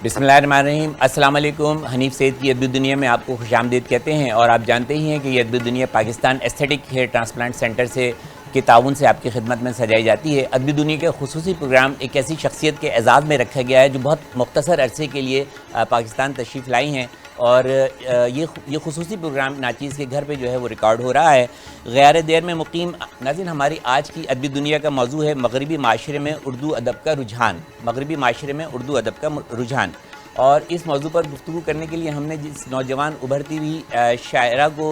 بسم اللہ الرحمن الرحیم۔ السلام علیکم۔ حنیف سید کی ادبی دنیا میں آپ کو خوش آمدید کہتے ہیں، اور آپ جانتے ہی ہیں کہ یہ Adabi Duniya Pakistan aesthetic hair transplant centre سے کے تعاون سے آپ کی خدمت میں سجائی جاتی ہے۔ ادبی دنیا کے خصوصی پروگرام ایک ایسی شخصیت کے اعزاز میں رکھا گیا ہے جو بہت مختصر عرصے کے لیے پاکستان تشریف لائی ہیں، اور یہ خصوصی پروگرام ناچیز کے گھر پہ جو ہے وہ ریکارڈ ہو رہا ہے۔ غیار دیر میں مقیم ناظرین، ہماری آج کی ادبی دنیا کا موضوع ہے مغربی معاشرے میں اردو ادب کا رجحان۔ مغربی معاشرے میں اردو ادب کا رجحان، اور اس موضوع پر گفتگو کرنے کے لیے ہم نے جس نوجوان ابھرتی ہوئی شاعرہ کو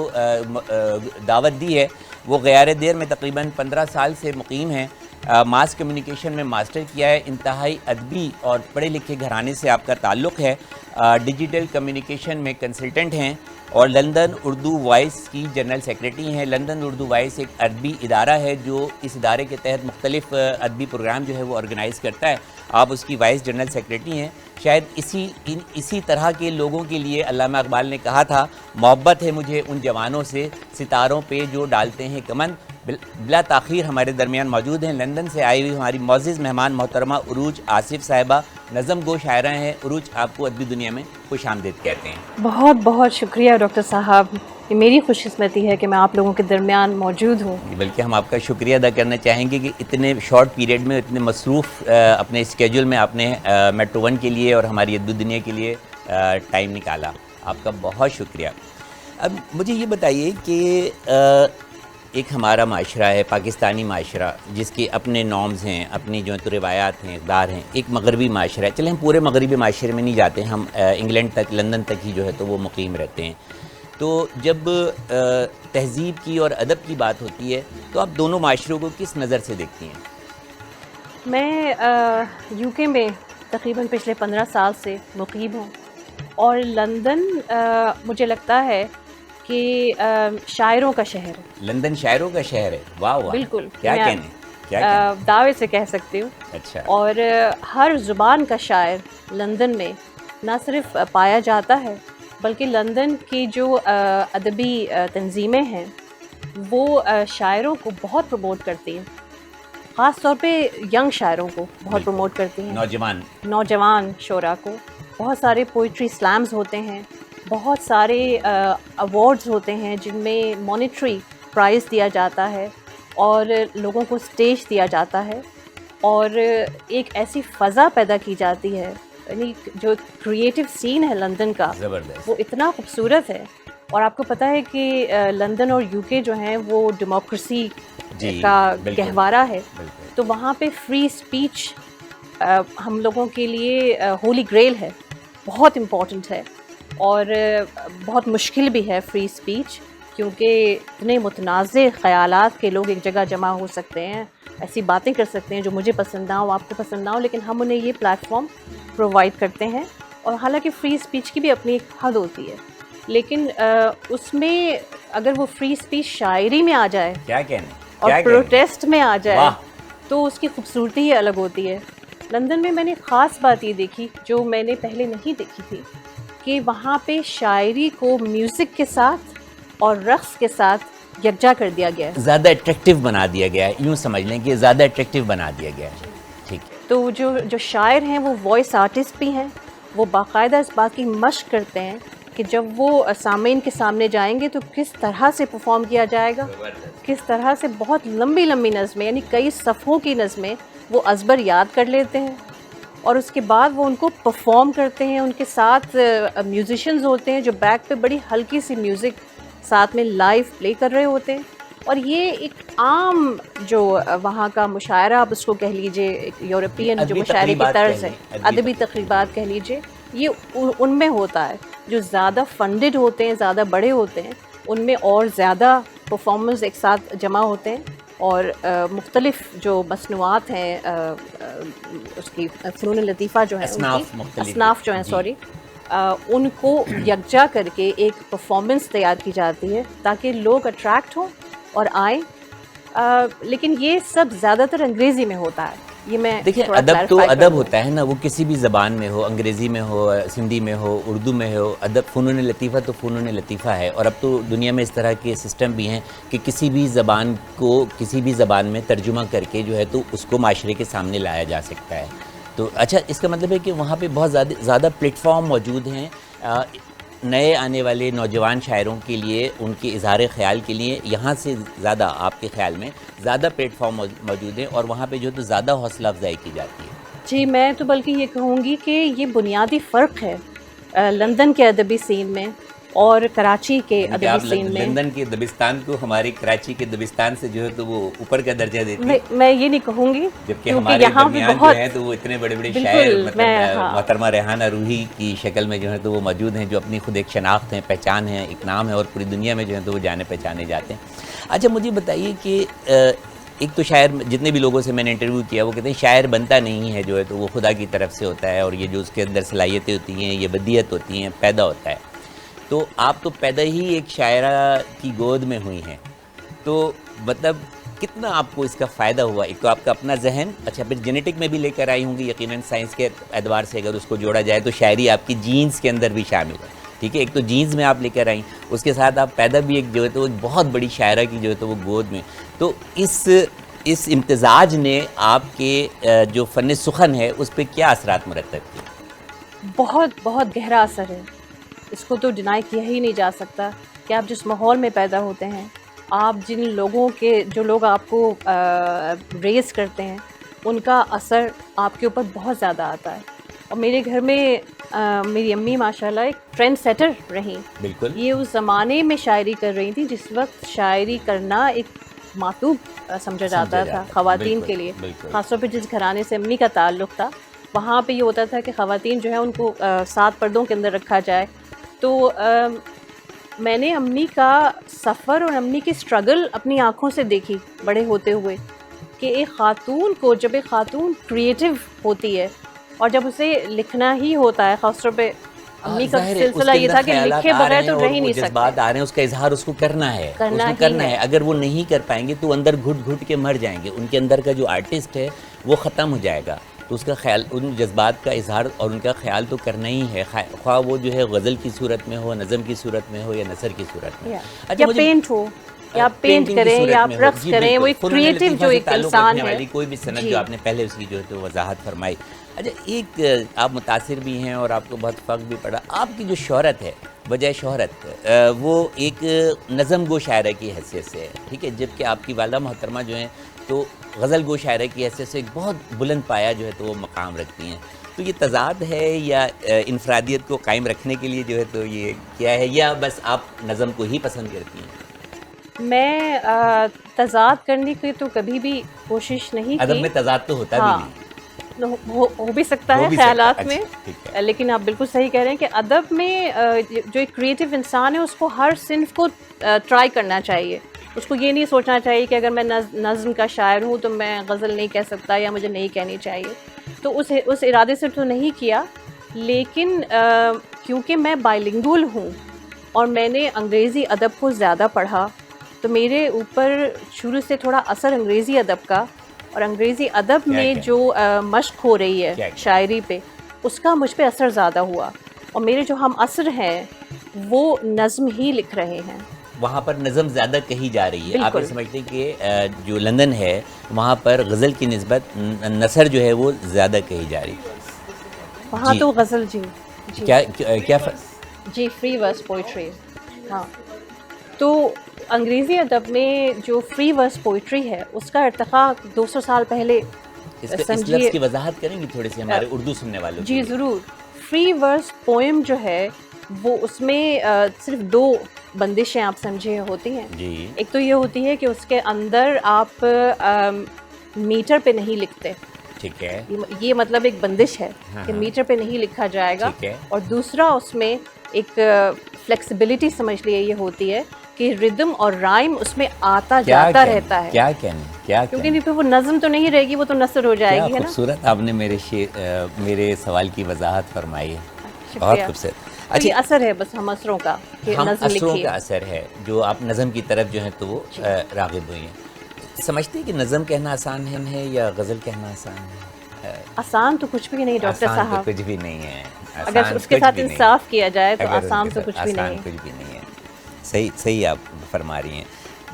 دعوت دی ہے، وہ غیار دیر میں تقریباً 15 سال سے مقیم ہیں۔ ماس کمیونیکیشن میں ماسٹر کیا ہے، انتہائی ادبی اور پڑھے لکھے گھرانے سے آپ کا تعلق ہے۔ ڈیجیٹل کمیونیکیشن میں کنسلٹنٹ ہیں، اور لندن اردو وائس کی جنرل سیکریٹری ہیں۔ لندن اردو وائس ایک ادبی ادارہ ہے جو اس ادارے کے تحت مختلف ادبی پروگرام جو ہے وہ آرگنائز کرتا ہے۔ آپ اس کی وائس جنرل سیکریٹری ہیں۔ شاید اسی طرح کے لوگوں کے لیے علامہ اقبال نے کہا تھا، محبت ہے مجھے ان جوانوں سے ستاروں پہ جو ڈالتے ہیں کمن۔ بلا تاخیر ہمارے درمیان موجود ہیں لندن سے آئی ہوئی ہماری معزز مہمان محترمہ عروج آصف صاحبہ، نظم گو شاعرہ ہیں۔ عروج، آپ کو ادبی دنیا میں خوش آمدید کہتے ہیں۔ بہت بہت شکریہ ڈاکٹر صاحب، یہ میری خوش قسمتی ہے کہ میں آپ لوگوں کے درمیان موجود ہوں۔ بلکہ ہم آپ کا شکریہ ادا کرنا چاہیں گے کہ اتنے شارٹ پیریڈ میں اتنے مصروف اپنے اسکیجول میں آپ نے میٹرو ون کے لیے اور ہماری ادبی دنیا کے لیے ٹائم نکالا، آپ کا بہت شکریہ۔ اب مجھے یہ بتائیے کہ ایک ہمارا معاشرہ ہے، پاکستانی معاشرہ، جس کے اپنے نارمز ہیں، اپنی جو تو روایات ہیں، اقدار ہیں۔ ایک مغربی معاشرہ ہے، چلیں ہم پورے مغربی معاشرے میں نہیں جاتے، ہم انگلینڈ تک، لندن تک ہی جو ہے تو وہ مقیم رہتے ہیں۔ تو جب تہذیب کی اور ادب کی بات ہوتی ہے تو آپ دونوں معاشروں کو کس نظر سے دیکھتی ہیں؟ میں یو کے میں تقریباً پچھلے 15 سال سے مقیم ہوں، اور لندن مجھے لگتا ہے کہ شاعروں کا شہر ہے۔ لندن شاعروں کا شہر ہے؟ واہ واہ، بالکل، کیا کہنے، دعوے سے کہہ سکتی ہوں۔ اچھا۔ اور ہر زبان کا شاعر لندن میں نہ صرف پایا جاتا ہے، بلکہ لندن کی جو ادبی تنظیمیں ہیں وہ شاعروں کو بہت پروموٹ کرتی ہیں، خاص طور پہ ینگ شاعروں کو بہت پروموٹ کرتی ہیں، نوجوان شعراء کو۔ بہت سارے پوئٹری سلامز ہوتے ہیں، بہت سارے ایوارڈز ہوتے ہیں جن میں مانیٹری پرائز دیا جاتا ہے اور لوگوں کو اسٹیج دیا جاتا ہے، اور ایک ایسی فضا پیدا کی جاتی ہے، یعنی جو کریٹو سین ہے لندن کا زبردست، وہ اتنا خوبصورت ہے۔ اور آپ کو پتہ ہے کہ لندن اور یو کے جو ہیں وہ ڈیموکریسی کا گہوارہ ہے، تو وہاں پہ فری اسپیچ ہم لوگوں کے لیے ہولی گریل ہے، بہت امپورٹنٹ ہے، اور بہت مشکل بھی ہے فری اسپیچ، کیونکہ اتنے متنازع خیالات کے لوگ ایک جگہ جمع ہو سکتے ہیں، ایسی باتیں کر سکتے ہیں جو مجھے پسند نہ ہو، آپ کو پسند نہ ہو، لیکن ہم انہیں یہ پلیٹ فارم پرووائڈ کرتے ہیں۔ اور حالانکہ فری اسپیچ کی بھی اپنی ایک حد ہوتی ہے، لیکن اس میں اگر وہ فری اسپیچ شاعری میں آ جائے اور پروٹیسٹ میں آ جائے تو اس کی خوبصورتی ہی الگ ہوتی ہے۔ لندن میں میں نے خاص بات یہ دیکھی جو میں نے پہلے نہیں دیکھی تھی، کہ وہاں پہ شاعری کو میوزک کے ساتھ اور رقص کے ساتھ یکجا کر دیا گیا ہے، زیادہ اٹریکٹیو بنا دیا گیا ہے، یوں سمجھ لیں کہ زیادہ اٹریکٹیو بنا دیا گیا ہے۔ ٹھیک ہے، تو جو شاعر ہیں وہ وائس آرٹسٹ بھی ہیں، وہ باقاعدہ اس بات کی مشق کرتے ہیں کہ جب وہ سامعین کے سامنے جائیں گے تو کس طرح سے پرفارم کیا جائے گا، کس طرح سے بہت لمبی لمبی نظمیں، یعنی کئی صفحوں کی نظمیں وہ ازبر یاد کر لیتے ہیں، اور اس کے بعد وہ ان کو پرفارم کرتے ہیں۔ ان کے ساتھ میوزیشنز ہوتے ہیں جو بیک پہ بڑی ہلکی سی میوزک ساتھ میں لائیو پلے کر رہے ہوتے ہیں، اور یہ ایک عام جو وہاں کا مشاعرہ، آپ اس کو کہہ لیجئے، ایک یورپین جو مشاعرے کی طرز ہے، ادبی تقریبات کہہ لیجئے، یہ ان میں ہوتا ہے۔ جو زیادہ فنڈڈ ہوتے ہیں، زیادہ بڑے ہوتے ہیں، ان میں اور زیادہ پرفارمنس ایک ساتھ جمع ہوتے ہیں، اور مختلف جو مصنوعات ہیں اس کی فنون لطیفہ جو ہیں، اصناف جو ہیں ان کو یکجا کر کے ایک پرفارمنس تیار کی جاتی ہے تاکہ لوگ اٹریکٹ ہوں اور آئیں۔ لیکن یہ سب زیادہ تر انگریزی میں ہوتا ہے۔ یہ میں دیکھیں، ادب تو ادب ہوتا ہے نا، وہ کسی بھی زبان میں ہو، انگریزی میں ہو، سندھی میں ہو، اردو میں ہو، ادب فنون لطیفہ تو فنون لطیفہ ہے۔ اور اب تو دنیا میں اس طرح کے سسٹم بھی ہیں کہ کسی بھی زبان کو کسی بھی زبان میں ترجمہ کر کے جو ہے تو اس کو معاشرے کے سامنے لایا جا سکتا ہے۔ تو اچھا اس کا مطلب ہے کہ وہاں پہ بہت زیادہ پلیٹ فارم موجود ہیں نئے آنے والے نوجوان شاعروں کے لیے، ان کے اظہار خیال کے لیے یہاں سے زیادہ آپ کے خیال میں زیادہ پلیٹ فارم موجود ہیں اور وہاں پہ جو ہے تو زیادہ حوصلہ افزائی کی جاتی ہے؟ جی میں تو بلکہ یہ کہوں گی کہ یہ بنیادی فرق ہے لندن کے ادبی سین میں اور کراچی کے کہ آپ ادبی سین میں. لندن کے دبستان کو ہماری کراچی کے دبستان سے جو ہے تو وہ اوپر کا درجہ دیتی ہے، میں یہ نہیں کہوں گی، جبکہ ہمارے درمیان جو ہے تو وہ اتنے بڑے بڑے شاعر مطلب محترمہ ریحانہ روحی کی شکل میں جو ہے تو وہ موجود ہیں، جو اپنی خود ایک شناخت ہے، پہچان ہے، ایک نام ہے، اور پوری دنیا میں جو ہے تو وہ جانے پہچانے جاتے ہیں. اچھا مجھے بتائیے کہ ایک تو شاعر، جتنے بھی لوگوں سے میں نے انٹرویو کیا وہ کہتے ہیں شاعر بنتا نہیں ہے جو ہے تو وہ خدا کی طرف سے ہوتا ہے، اور یہ جو اس کے اندر صلاحیتیں ہوتی ہیں، یہ بدیعت ہوتی ہیں، پیدا ہوتا ہے. تو آپ تو پیدا ہی ایک شاعرہ کی گود میں ہوئی ہیں، تو مطلب کتنا آپ کو اس کا فائدہ ہوا؟ ایک تو آپ کا اپنا ذہن، اچھا پھر جینیٹک میں بھی لے کر آئی ہوں گی یقیناً، سائنس کے اعتبار سے اگر اس کو جوڑا جائے تو شاعری آپ کی جینز کے اندر بھی شامل ہے، ٹھیک ہے. ایک تو جینز میں آپ لے کر آئیں، اس کے ساتھ آپ پیدا بھی ایک جو ہے تو ایک بہت بڑی شاعرہ کی جو ہے تو وہ گود میں. تو اس امتزاج نے آپ کے جو فن سخن ہے اس پہ کیا اثرات مرتب کیے؟ بہت بہت گہرا اثر ہے، اس کو تو ڈینائی کیا ہی نہیں جا سکتا کہ آپ جس ماحول میں پیدا ہوتے ہیں، آپ جن لوگوں کے، جو لوگ آپ کو ریز کرتے ہیں، ان کا اثر آپ کے اوپر بہت زیادہ آتا ہے. اور میرے گھر میں میری امی ماشاءاللہ ایک ٹرینڈ سیٹر رہیں. بالکل. یہ اس زمانے میں شاعری کر رہی تھی جس وقت شاعری کرنا ایک معطوب سمجھا جاتا تھا خواتین کے لیے، خاص طور پہ جس گھرانے سے امی کا تعلق تھا وہاں پہ یہ ہوتا تھا کہ خواتین جو ہے ان کو 7 پردوں کے اندر رکھا جائے. تو میں نے امی کا سفر اور امی کی اسٹرگل اپنی آنکھوں سے دیکھی بڑے ہوتے ہوئے، کہ ایک خاتون کو، جب ایک خاتون کریٹو ہوتی ہے اور جب اسے لکھنا ہی ہوتا ہے، خاص طور پہ امی کا سلسلہ یہ تھا کہ لکھے بغیر تو رہ ہی نہیں سکتے، جذبات آ رہے ہیں، اس کا اظہار اس کو کرنا ہے، کرنا ہے. اگر وہ نہیں کر پائیں گے تو اندر گھٹ گھٹ کے مر جائیں گے، ان کے اندر کا جو آرٹسٹ ہے وہ ختم ہو جائے گا. تو اس کا خیال، ان جذبات کا اظہار اور ان کا خیال تو کرنا ہی ہے، خواہ وہ جو ہے غزل کی صورت میں ہو، نظم کی صورت میں ہو، یا نثر کی صورت میں، یا پینٹ ہو، یا آپ پینٹ کریں یا آپ رقص کریں. وہ ایک کریٹو جو ایک انسان ہے، کوئی بھی صنعت جو آپ نے پہلے اس کی جو ہے تو وضاحت فرمائی. اچھا ایک آپ متاثر بھی ہیں اور آپ کو بہت فخر بھی پڑا، آپ کی جو شہرت ہے، وجہ شہرت وہ ایک نظم گو شاعرہ کی حیثیت سے ہے، ٹھیک ہے، جبکہ آپ کی والدہ محترمہ جو ہیں تو غزل گو شاعرہ کی حیثیت سے ایک بہت بلند پایا جو ہے تو وہ مقام رکھتی ہیں. تو یہ تضاد ہے یا انفرادیت کو قائم رکھنے کے لیے جو ہے تو یہ کیا ہے، یا بس آپ نظم کو ہی پسند کرتی ہیں؟ میں تضاد کرنے کی تو کبھی بھی کوشش نہیں کی. ادب میں تضاد تو ہوتا بھی نہیں، ہو بھی سکتا ہے خیالات میں، لیکن آپ بالکل صحیح کہہ رہے ہیں کہ ادب میں جو ایک کریٹو انسان ہے اس کو ہر صنف کو ٹرائی کرنا چاہیے. اس کو یہ نہیں سوچنا چاہیے کہ اگر میں نظم کا شاعر ہوں تو میں غزل نہیں کہہ سکتا یا مجھے نہیں کہنی چاہیے. تو اس ارادے سے تو نہیں کیا، لیکن کیونکہ میں بائلنگول ہوں اور میں نے انگریزی ادب کو زیادہ پڑھا تو میرے اوپر شروع سے تھوڑا اثر انگریزی ادب کا، اور انگریزی ادب میں جو مشق ہو رہی ہے شاعری پہ، اس کا مجھ پہ اثر زیادہ ہوا. اور میرے جو ہم عصر ہیں وہ نظم ہی لکھ رہے ہیں، وہاں پر نظم زیادہ کہی جا رہی ہے. آپ یہ سمجھتے ہیں کہ جو لندن ہے وہاں پر غزل کی نسبت نثر جو ہے وہ زیادہ کہی جا رہی ہے وہاں تو غزل کیا جی فری ورس پوئٹری. ہاں، تو انگریزی ادب میں جو فری ورس پوئٹری ہے اس کا ارتقاء 200 سال پہلے اس لفظ کی وضاحت کریں گی تھوڑی سی ہمارے اردو سننے والوں جی ضرور. فری ورس پوئم جو ہے وہ اس میں صرف 2 بندشیں آپ سمجھے ہوتی ہیں. جی. ایک تو یہ ہوتی ہے کہ اس کے اندر آپ میٹر پہ نہیں لکھتے، ٹھیک ہے، یہ مطلب ایک بندش ہے کہ میٹر پہ نہیں لکھا جائے گا. اور دوسرا اس میں ایک فلیکسیبلٹی سمجھ لیے یہ ہوتی ہے کہ ردم اور رائم اس میں آتا جاتا رہتا ہے. کیا کہنے، کیونکہ پھر وہ نظم تو نہیں رہے گی، وہ تو نثر ہو جائے گی. خوبصورت آپ نے میرے سوال کی وضاحت فرمائی ہے، بہت خوبصورت. اچھا، اثر ہے بس ہم عصروں کا، ہم عصروں کا اثر ہے جو آپ نظم کی طرف جو ہے تو وہ راغب ہوئی ہیں. سمجھتے ہیں کہ نظم کہنا آسان ہے یا غزل کہنا آسان ہے؟ آسان تو کچھ بھی نہیں ڈاکٹر صاحب، آسان تو کچھ بھی نہیں ہے. اگر اس کے ساتھ انصاف کیا جائے تو آسان تو کچھ بھی نہیں ہے. صحیح آپ فرما رہی ہیں.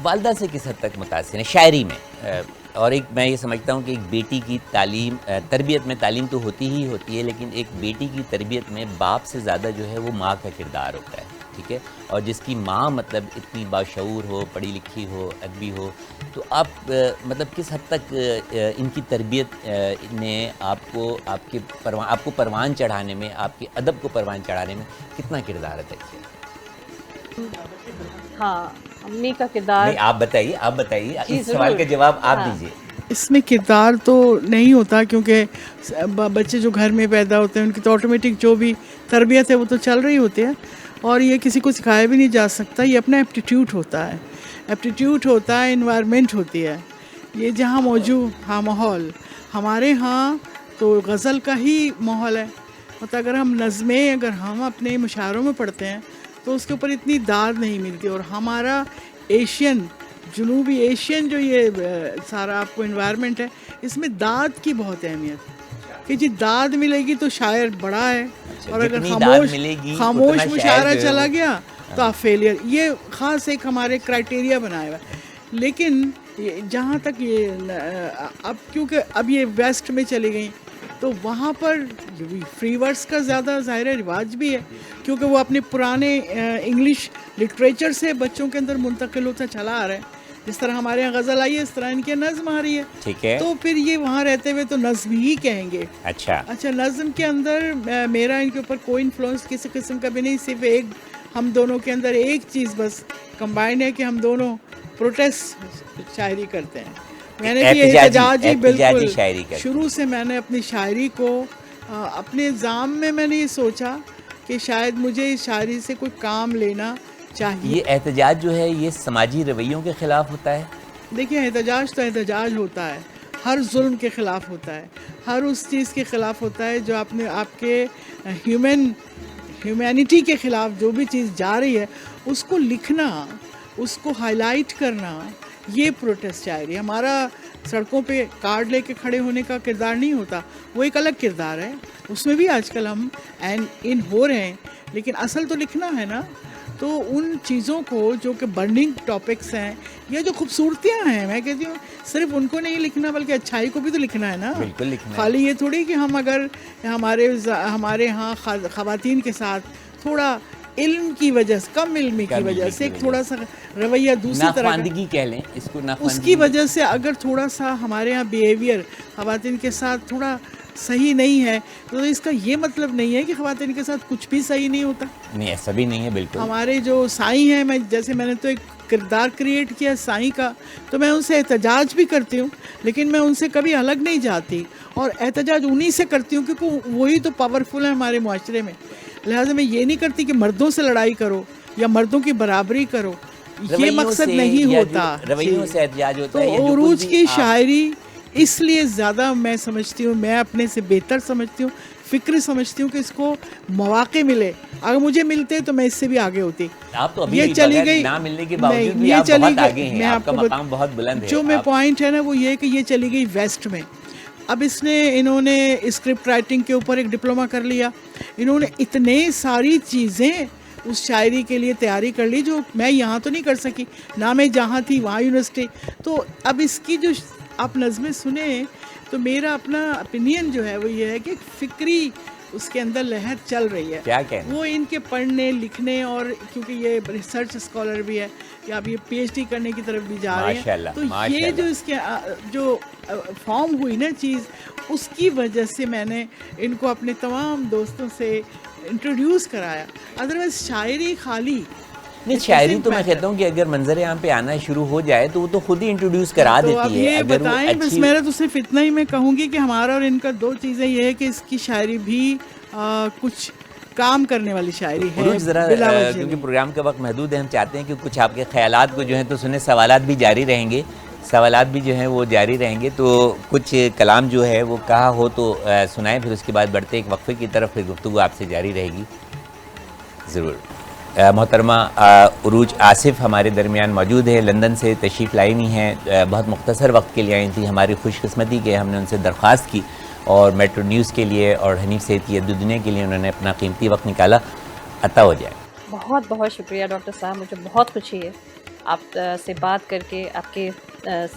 والدہ سے کس حد تک متاثر ہیں شاعری میں؟ اور ایک میں یہ سمجھتا ہوں کہ ایک بیٹی کی تعلیم، تربیت میں تعلیم تو ہوتی ہی ہوتی ہے، لیکن ایک بیٹی کی تربیت میں باپ سے زیادہ جو ہے وہ ماں کا کردار ہوتا ہے، ٹھیک ہے؟ اور جس کی ماں مطلب اتنی باشعور ہو، پڑھی لکھی ہو، ادبی ہو، تو آپ مطلب کس حد تک ان کی تربیت نے آپ کو پروان چڑھانے میں، آپ کے ادب کو پروان چڑھانے میں کتنا کردار ادا کیا؟ ہاں، امی کا کردار. نہیں، آپ بتائیے جی، اس سوال ضرور. کا جواب آپ ہاں. دیجیے. اس میں کردار تو نہیں ہوتا، کیونکہ بچے جو گھر میں پیدا ہوتے ہیں ان کی تو آٹومیٹک جو بھی تربیت ہے وہ تو چل رہی ہوتی ہے، اور یہ کسی کو سکھایا بھی نہیں جا سکتا. یہ اپنا ایپٹیٹیوڈ ہوتا ہے، انوائرمنٹ ہوتی ہے یہ جہاں موجود. ہاں، ماحول ہمارے ہاں تو غزل کا ہی ماحول ہے. مطلب اگر ہم اپنے مشاعروں میں پڑھتے ہیں تو اس کے اوپر اتنی داد نہیں ملتی. اور ہمارا جنوبی ایشین جو یہ سارا آپ کو انوائرمنٹ ہے، اس میں داد کی بہت اہمیت کہ جی داد ملے گی تو شاعر بڑا ہے، اور اگر خاموش مشاعرہ چلا گیا تو آپ فیلئر. یہ خاص ایک ہمارے کرائٹیریا بنایا ہوا ہے. لیکن جہاں تک یہ اب کیونکہ اب یہ ویسٹ میں چلی گئیں تو وہاں پر فری ورڈس کا زیادہ ظاہر رواج بھی ہے، کیونکہ وہ اپنے پرانے انگلش لٹریچر سے بچوں کے اندر منتقل ہوتا چلا آ رہا ہے. جس طرح ہمارے یہاں غزل آئی ہے اس طرح ان کے نظم آ رہی ہے. ٹھیک ہے. تو پھر یہ وہاں رہتے ہوئے تو نظم ہی کہیں گے. اچھا، نظم کے اندر میرا ان کے اوپر کوئی انفلوئنس کسی قسم کا بھی نہیں. صرف ایک ہم دونوں کے اندر ایک چیز بس کمبائن ہے کہ ہم دونوں پروٹیسٹ شاعری کرتے ہیں. میں نے بھی احتجاجی بالکل شروع سے میں نے اپنی شاعری کو اپنے نظام میں نے یہ سوچا کہ شاید مجھے اس شاعری سے کوئی کام لینا چاہیے. یہ احتجاج جو ہے یہ سماجی رویوں کے خلاف ہوتا ہے. دیکھیں، احتجاج تو احتجاج ہوتا ہے، ہر ظلم کے خلاف ہوتا ہے، ہر اس چیز کے خلاف ہوتا ہے جو آپ کے ہیومینٹی کے خلاف جو بھی چیز جا رہی ہے اس کو لکھنا، اس کو ہائی لائٹ کرنا، یہ پروٹیسٹ شاعری. ہمارا سڑکوں پہ کارڈ لے کے کھڑے ہونے کا کردار نہیں ہوتا، وہ ایک الگ کردار ہے. اس میں بھی آج کل ہم ان ہو رہے ہیں، لیکن اصل تو لکھنا ہے نا. تو ان چیزوں کو جو کہ برننگ ٹاپکس ہیں یا جو خوبصورتیاں ہیں، میں کہتی ہوں صرف ان کو نہیں لکھنا بلکہ اچھائی کو بھی تو لکھنا ہے نا. بالکل لکھنا ہے. خالی یہ تھوڑی کہ ہم اگر ہمارے ہاں خواتین کے ساتھ تھوڑا علم کی وجہ سے، کم علمی کی وجہ سے ایک تھوڑا سا رویہ دوسری طرح ناخواندگی کہہ لیں اس کو، اس کی وجہ سے اگر تھوڑا سا ہمارے ہاں بیہیویئر خواتین کے ساتھ تھوڑا صحیح نہیں ہے تو اس کا یہ مطلب نہیں ہے کہ خواتین کے ساتھ کچھ بھی صحیح نہیں ہوتا. نہیں، ایسا بھی نہیں ہے. بالکل ہمارے جو سائیں ہیں، میں نے تو ایک کردار کریٹ کیا سائیں کا، تو میں ان سے احتجاج بھی کرتی ہوں، لیکن میں ان سے کبھی الگ نہیں جاتی، اور احتجاج انہی سے کرتی ہوں کیونکہ وہی تو پاورفل ہے ہمارے معاشرے میں. لہٰذا میں یہ نہیں کرتی کہ مردوں سے لڑائی کرو یا مردوں کی برابری کرو، یہ مقصد نہیں ہوتا. رویوں سے احتجاج ہوتا ہے. تو عروج کی شاعری اس لیے زیادہ میں سمجھتی ہوں، میں اپنے سے بہتر سمجھتی ہوں، فکر سمجھتی ہوں کہ اس کو مواقع ملے. اگر مجھے ملتے تو میں اس سے بھی آگے ہوتی. آپ تو ابھی چلی گئی نہ ملنے کے باوجود بھی آپ بہت آگے ہیں، آپ کا مقام بہت بلند ہے. جو میں پوائنٹ ہے نا وہ یہ ہے کہ یہ چلی گئی ویسٹ میں. اب انہوں نے اسکرپٹ رائٹنگ کے اوپر ایک ڈپلوما کر لیا. انہوں نے اتنے ساری چیزیں اس شاعری کے لیے تیاری کر لی جو میں یہاں تو نہیں کر سکی، نہ میں جہاں تھی وہاں یونیورسٹی. تو اب اس کی جو آپ نظمیں سنیں تو میرا اپنا اپینین جو ہے وہ یہ ہے کہ فکری اس کے اندر لہر چل رہی ہے. کیا کہنا؟ وہ ان کے پڑھنے لکھنے، اور کیونکہ یہ ریسرچ اسکالر بھی ہے یا اب یہ پی ایچ ڈی کرنے کی طرف بھی جا رہے ہیں، تو یہ جو اس کے جو فارم ہوئی نا چیز، اس کی وجہ سے میں نے ان کو اپنے تمام دوستوں سے انٹروڈیوس کرایا. ادروائز شاعری خالی نہیں، شاعری تو میں کہتا ہوں کہ اگر منظر عام پہ آنا شروع ہو جائے تو وہ تو خود ہی انٹروڈیوس کرا دیتی ہے. اب یہ بتائیں بس، میرا تو صرف اتنا ہی میں کہوں گی کہ ہمارا اور ان کا دو چیزیں یہ ہے کہ اس کی شاعری بھی کچھ کام کرنے والی شاعری ہے. ذرا کیونکہ پروگرام کا وقت محدود ہے، ہم چاہتے ہیں کہ کچھ آپ کے خیالات کو جو ہیں تو سنیں. سوالات بھی جاری رہیں گے، وہ جاری رہیں گے، تو کچھ کلام جو ہے وہ کہا ہو تو سنائیں، پھر اس کے بعد بڑھتے ایک وقفے کی طرف، پھر گفتگو آپ سے جاری رہے گی ضرور. محترمہ عروج آصف ہمارے درمیان موجود ہے، لندن سے تشریف لائی ہوئی ہیں. بہت مختصر وقت کے لیے آئی تھی. ہماری خوش قسمتی کہ ہم نے ان سے درخواست کی اور میٹرو نیوز کے لیے اور حنیف صحت کی ادب دنیا کے لیے انہوں نے اپنا قیمتی وقت نکالا. عطا ہو جائے. بہت بہت شکریہ ڈاکٹر صاحب، مجھے بہت خوشی ہے آپ سے بات کر کے، آپ کے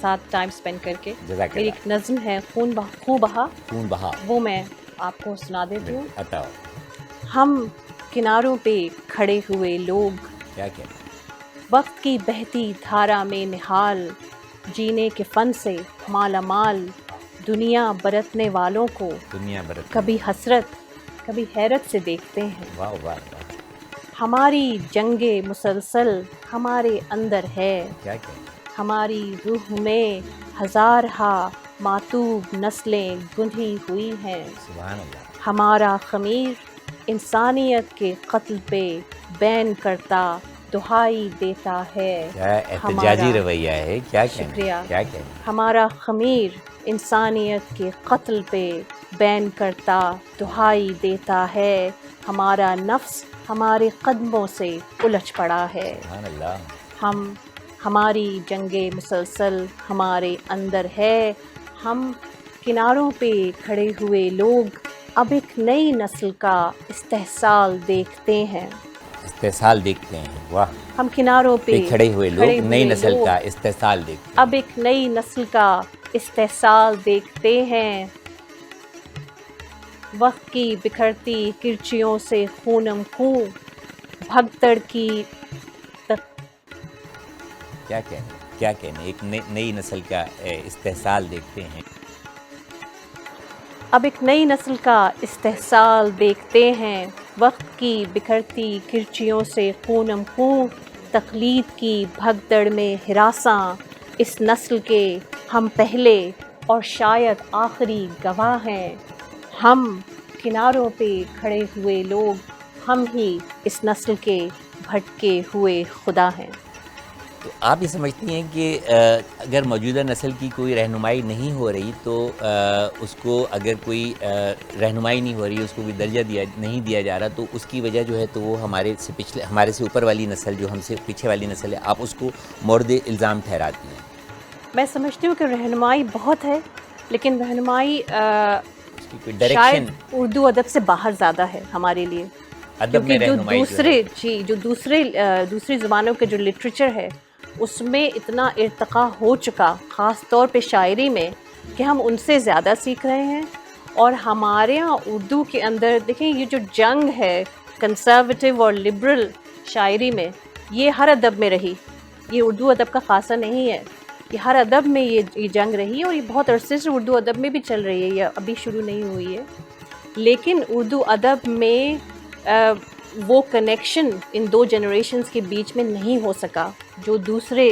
ساتھ ٹائم سپینڈ کر کے. جزاک میری اللہ. ایک نظم ہے خون بہا، خون بہا وہ میں آپ کو سنا دیتی ہوں. عطا. ہم کناروں پہ کھڑے ہوئے لوگ، کیا کہتے ہیں؟ وقت کی بہتی دھارا میں نہال، جینے کے فن سے مالا مال، دنیا برتنے والوں کو دنیا بھر. کبھی حسرت کبھی حیرت سے دیکھتے ہیں. واہ واہ واہ. ہماری جنگ مسلسل ہمارے اندر ہے، کیا کہتے ہیں؟ ہماری روح میں ہزارہا ماتوب نسلیں گندھی ہوئی ہیں. سبحان اللہ. ہمارا خمیر انسانیت کے قتل پہ بین کرتا دہائی دیتا ہے. کیا احتجاجی رویہ ہے. کیا کہنا ہے؟ شکریہ. کیا کہنا ہے؟ ہمارا خمیر انسانیت کے قتل پہ بین کرتا دہائی دیتا ہے. ہمارا نفس ہمارے قدموں سے الجھ پڑا ہے. سبحان اللہ. ہماری جنگ مسلسل ہمارے اندر ہے. ہم کناروں پہ کھڑے ہوئے لوگ اب ایک نئی نسل کا استحصال دیکھتے ہیں. استحصال دیکھتے ہیں. واہ. ہم کناروں پہ کھڑے ہوئے لوگ نئی نسل لوگ کا استحصال دیکھتے ہیں. اب ایک نئی نسل کا استحصال دیکھتے ہیں. وقت کی بکھرتی کرچیوں سے خونم خوں بھگدڑ کی کیا کہنا ہے؟ کیا کہنا ہے؟ ایک نئی نسل کا استحصال دیکھتے ہیں. اب ایک نئی نسل کا استحصال دیکھتے ہیں. وقت کی بکھرتی کرچیوں سے خونم خوں تقلید کی بھگدڑ میں ہراساں اس نسل کے ہم پہلے اور شاید آخری گواہ ہیں. ہم کناروں پہ کھڑے ہوئے لوگ ہم ہی اس نسل کے بھٹکے ہوئے خدا ہیں. تو آپ یہ سمجھتی ہیں کہ اگر موجودہ نسل کی کوئی رہنمائی نہیں ہو رہی تو اس کو اگر کوئی رہنمائی نہیں ہو رہی، اس کو کوئی درجہ نہیں دیا جا رہا، تو اس کی وجہ جو ہے تو وہ ہمارے سے اوپر والی نسل، جو ہم سے پیچھے والی نسل ہے، آپ اس کو مورد الزام ٹھہراتی ہیں؟ میں سمجھتی ہوں کہ رہنمائی بہت ہے، لیکن رہنمائی اس کی کوئی ڈائریکشن شاید اردو ادب سے باہر زیادہ ہے ہمارے لیے. ادب میں کیونکہ رہنمائی جو دوسری زبانوں کے جو لٹریچر ہے اس میں اتنا ارتقاء ہو چکا، خاص طور پہ شاعری میں، کہ ہم ان سے زیادہ سیکھ رہے ہیں. اور ہمارے یہاں اردو کے اندر دیکھیں یہ جو جنگ ہے کنسرویٹیو اور لبرل شاعری میں، یہ ہر ادب میں رہی. یہ اردو ادب کا خاصہ نہیں ہے، یہ ہر ادب میں یہ جنگ رہی ہے، اور یہ بہت عرصے سے اردو ادب میں بھی چل رہی ہے، یہ ابھی شروع نہیں ہوئی ہے. لیکن اردو ادب میں وہ کنیکشن ان دو جنریشنز کے بیچ میں نہیں ہو سکا جو دوسرے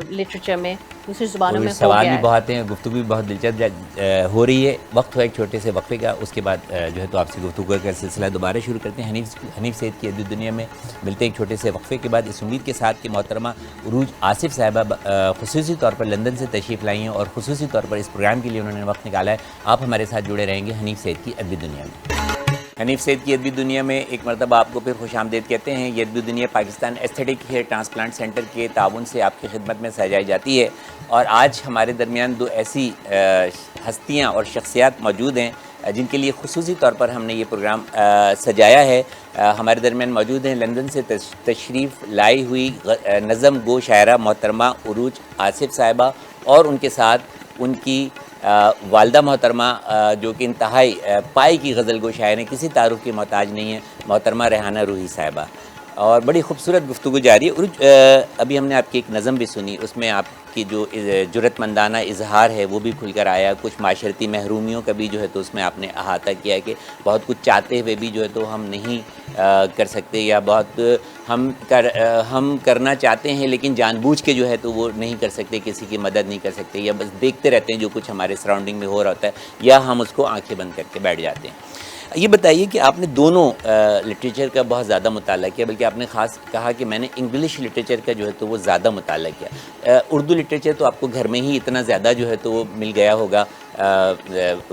لٹریچر میں، دوسری زبانوں میں ہو سوال گیا بھی ہے. بہت ہیں، گفتگو بھی بہت دلچسپ ہو رہی ہے. وقت ہو ایک چھوٹے سے وقفے کا، اس کے بعد جو ہے تو آپ سے گفتگو کا سلسلہ دوبارہ شروع کرتے ہیں. حنیف سید کی ادبی دنیا میں ملتے ہیں ایک چھوٹے سے وقفے کے بعد، اس امید کے ساتھ کہ محترمہ عروج آصف صاحبہ خصوصی طور پر لندن سے تشریف لائی ہیں اور خصوصی طور پر اس پروگرام کے لیے انہوں نے وقت نکالا ہے. آپ ہمارے ساتھ جڑے رہیں گے حنیف سید کی ادبی دنیا میں. حنیف سید کی ادبی دنیا میں ایک مرتبہ آپ کو پھر خوش آمدید کہتے ہیں. یہ Adabi Duniya Pakistan aesthetic hair transplant centre کے تعاون سے آپ کی خدمت میں سجائی جاتی ہے، اور آج ہمارے درمیان دو ایسی ہستیاں اور شخصیات موجود ہیں جن کے لیے خصوصی طور پر ہم نے یہ پروگرام سجایا ہے. ہمارے درمیان موجود ہیں لندن سے تشریف لائی ہوئی نظم گو شاعرہ محترمہ عروج آصف صاحبہ، اور ان کے ساتھ ان کی والدہ محترمہ جو کہ انتہائی پائی کی غزل گو شاعر ہیں، کسی تعارف کی محتاج نہیں ہیں، محترمہ ریحانہ روحی صاحبہ. اور بڑی خوبصورت گفتگو جاری ہے. عروج، ابھی ہم نے آپ کی ایک نظم بھی سنی، اس میں آپ کی جو جرأت مندانہ اظہار ہے وہ بھی کھل کر آیا. کچھ معاشرتی محرومیوں کا بھی جو ہے تو اس میں آپ نے احاطہ کیا ہے کہ بہت کچھ چاہتے ہوئے بھی جو ہے تو ہم نہیں کر سکتے، یا بہت ہم کرنا چاہتے ہیں لیکن جان بوجھ کے جو ہے تو وہ نہیں کر سکتے، کسی کی مدد نہیں کر سکتے، یا بس دیکھتے رہتے ہیں جو کچھ ہمارے سراؤنڈنگ میں ہو رہا ہوتا ہے، یا ہم اس کو آنکھیں بند کر کے بیٹھ جاتے ہیں. یہ بتائیے کہ آپ نے دونوں لٹریچر کا بہت زیادہ مطالعہ کیا، بلکہ آپ نے خاص کہا کہ میں نے انگلش لٹریچر کا جو ہے تو وہ زیادہ مطالعہ کیا. اردو لٹریچر تو آپ کو گھر میں ہی اتنا زیادہ جو ہے تو وہ مل گیا ہوگا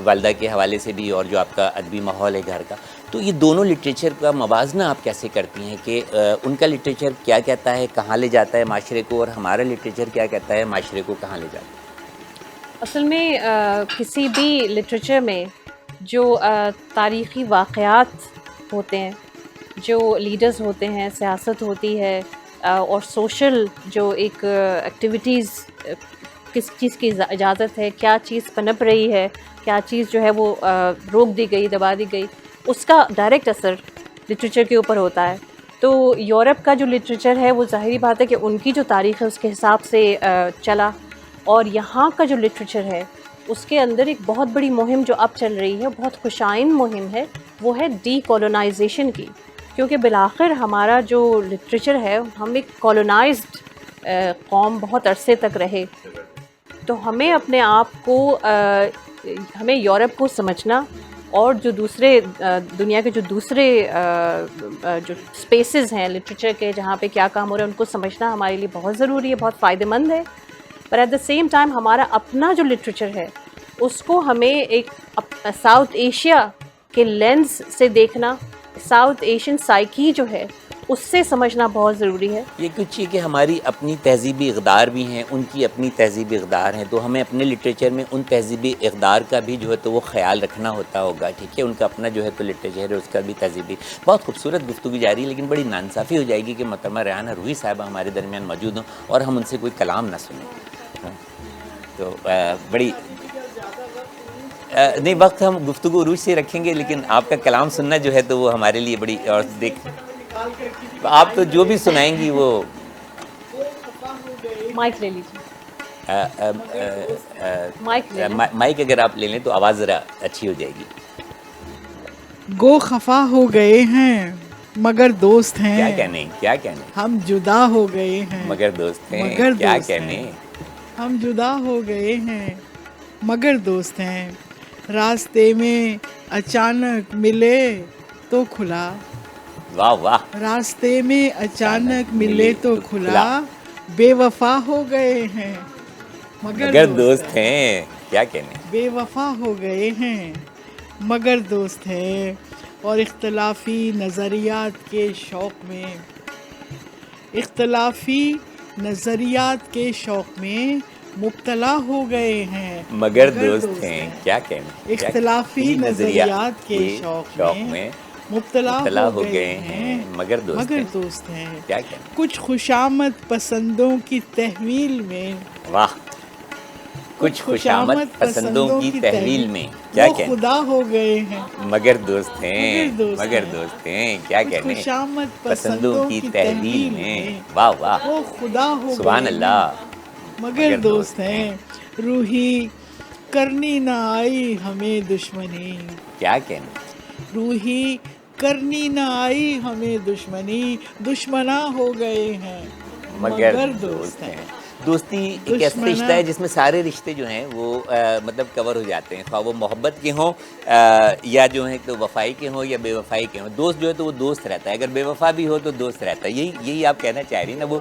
والدہ کے حوالے سے بھی، اور جو آپ کا ادبی ماحول ہے گھر کا. تو یہ دونوں لٹریچر کا موازنہ آپ کیسے کرتی ہیں کہ ان کا لٹریچر کیا کہتا ہے، کہاں لے جاتا ہے معاشرے کو، اور ہمارا لٹریچر کیا کہتا ہے، معاشرے کو کہاں لے جاتا ہے؟ اصل میں کسی بھی لٹریچر میں جو تاریخی واقعات ہوتے ہیں، جو لیڈرز ہوتے ہیں، سیاست ہوتی ہے، اور سوشل جو ایک ایکٹیویٹیز کس چیز کی اجازت ہے, کیا چیز پنپ رہی ہے, کیا چیز جو ہے وہ روک دی گئی, دبا دی گئی, اس کا ڈائریکٹ اثر لٹریچر کے اوپر ہوتا ہے. تو یورپ کا جو لٹریچر ہے وہ ظاہری بات ہے کہ ان کی جو تاریخ ہے اس کے حساب سے چلا, اور یہاں کا جو لٹریچر ہے اس کے اندر ایک بہت بڑی مہم جو اب چل رہی ہے, بہت خوشائن مہم ہے, وہ ہے ڈی کولونائزیشن کی. کیونکہ بالآخر ہمارا جو لٹریچر ہے, ہم ایک کولونائزڈ قوم بہت عرصے تک رہے, تو ہمیں اپنے آپ کو ہمیں یورپ کو سمجھنا اور جو دوسرے دنیا کے جو دوسرے جو اسپیسز ہیں لٹریچر کے جہاں پہ کیا کام ہو رہا ہے ان کو سمجھنا ہمارے لیے بہت ضروری ہے, بہت فائدہ مند ہے. پر ایٹ دا سیم ٹائم ہمارا اپنا جو لٹریچر ہے اس کو ہمیں ایک ساؤتھ ایشیا کے لینز سے دیکھنا, ساؤتھ ایشین سائیکی جو ہے اس سے سمجھنا بہت ضروری ہے. یہ کچھ کہ ہماری اپنی تہذیبی اقدار بھی ہیں, ان کی اپنی تہذیبی اقدار ہیں, تو ہمیں اپنے لٹریچر میں ان تہذیبی اقدار کا بھی جو ہے تو وہ خیال رکھنا ہوتا ہوگا. ٹھیک ہے, ان کا اپنا جو ہے تو لٹریچر ہے, اس کا بھی تہذیبی. بہت خوبصورت گفتگو جاری ہے, لیکن بڑی ناانصافی ہو جائے گی کہ محترمہ ریحانہ روحی صاحبہ ہمارے درمیان موجود ہوں اور ہم ان سے کوئی کلام نہ سنیں. تو بڑی نہیں, وقت ہم گفتگو عروج سے رکھیں گے, لیکن آپ کا کلام سننا جو ہے تو وہ ہمارے لیے بڑی, اور دیکھ آپ تو جو بھی سنائیں گی وہ مائک لے لیجیے, مائک اگر آپ لے لیں تو آواز ذرا اچھی ہو جائے گی. گو خفا ہو گئے ہیں مگر دوست ہیں, کیا کہنے, کیا کہنے, ہم جدا ہو گئے ہیں مگر دوست ہیں, مگر کیا دوست کہنے, ہم جدا ہو گئے ہیں مگر دوست ہیں. راستے میں اچانک ملے تو کھلا, واہ واہ, راستے میں اچانک ملے تو کھلا, بے وفا ہو گئے ہیں مگر دوست ہیں, کیا کہنے, بے وفا ہو گئے ہیں مگر دوست ہیں. اور اختلافی نظریات کے شوق میں, اختلافی نظریات کے شوق میں مبتلا ہو گئے ہیں مگر دوست ہیں, کیا کہنے, اختلافی نظریات کے شوق میں مبتلا ہو گئے ہیں مگر دوست ہیں. کیا کہنے, کچھ خوشامد پسندوں کی تحویل میں, واہ, کچھ خوشامد پسندوں کی تحویل میں, کیا کہنے, خدا ہو گئے ہیں مگر دوست ہیں, مگر دوست ہیں, کیا کہنے, خوشامد پسندوں کی تحویل میں, واہ واہ, وہ خدا ہو سبحان اللہ, مگر دوست ہیں. روحی کرنی نہ آئی ہمیں دشمنی, کیا کہنے, روحی کرنی نہ آئی ہمیں دشمنی, دشمنا ہو گئے ہیں مگر دوست ہیں. دوستی ایک ایسا رشتہ ہے جس میں سارے رشتے جو ہیں وہ مطلب کور ہو جاتے ہیں, خواہ وہ محبت کے ہوں یا جو ہے تو وفائی کے ہوں یا بے وفائی کے ہوں. دوست جو ہے تو وہ دوست رہتا ہے, اگر بے وفا بھی ہو تو دوست رہتا ہے. یہی آپ کہنا چاہ رہی ہیں نا, وہ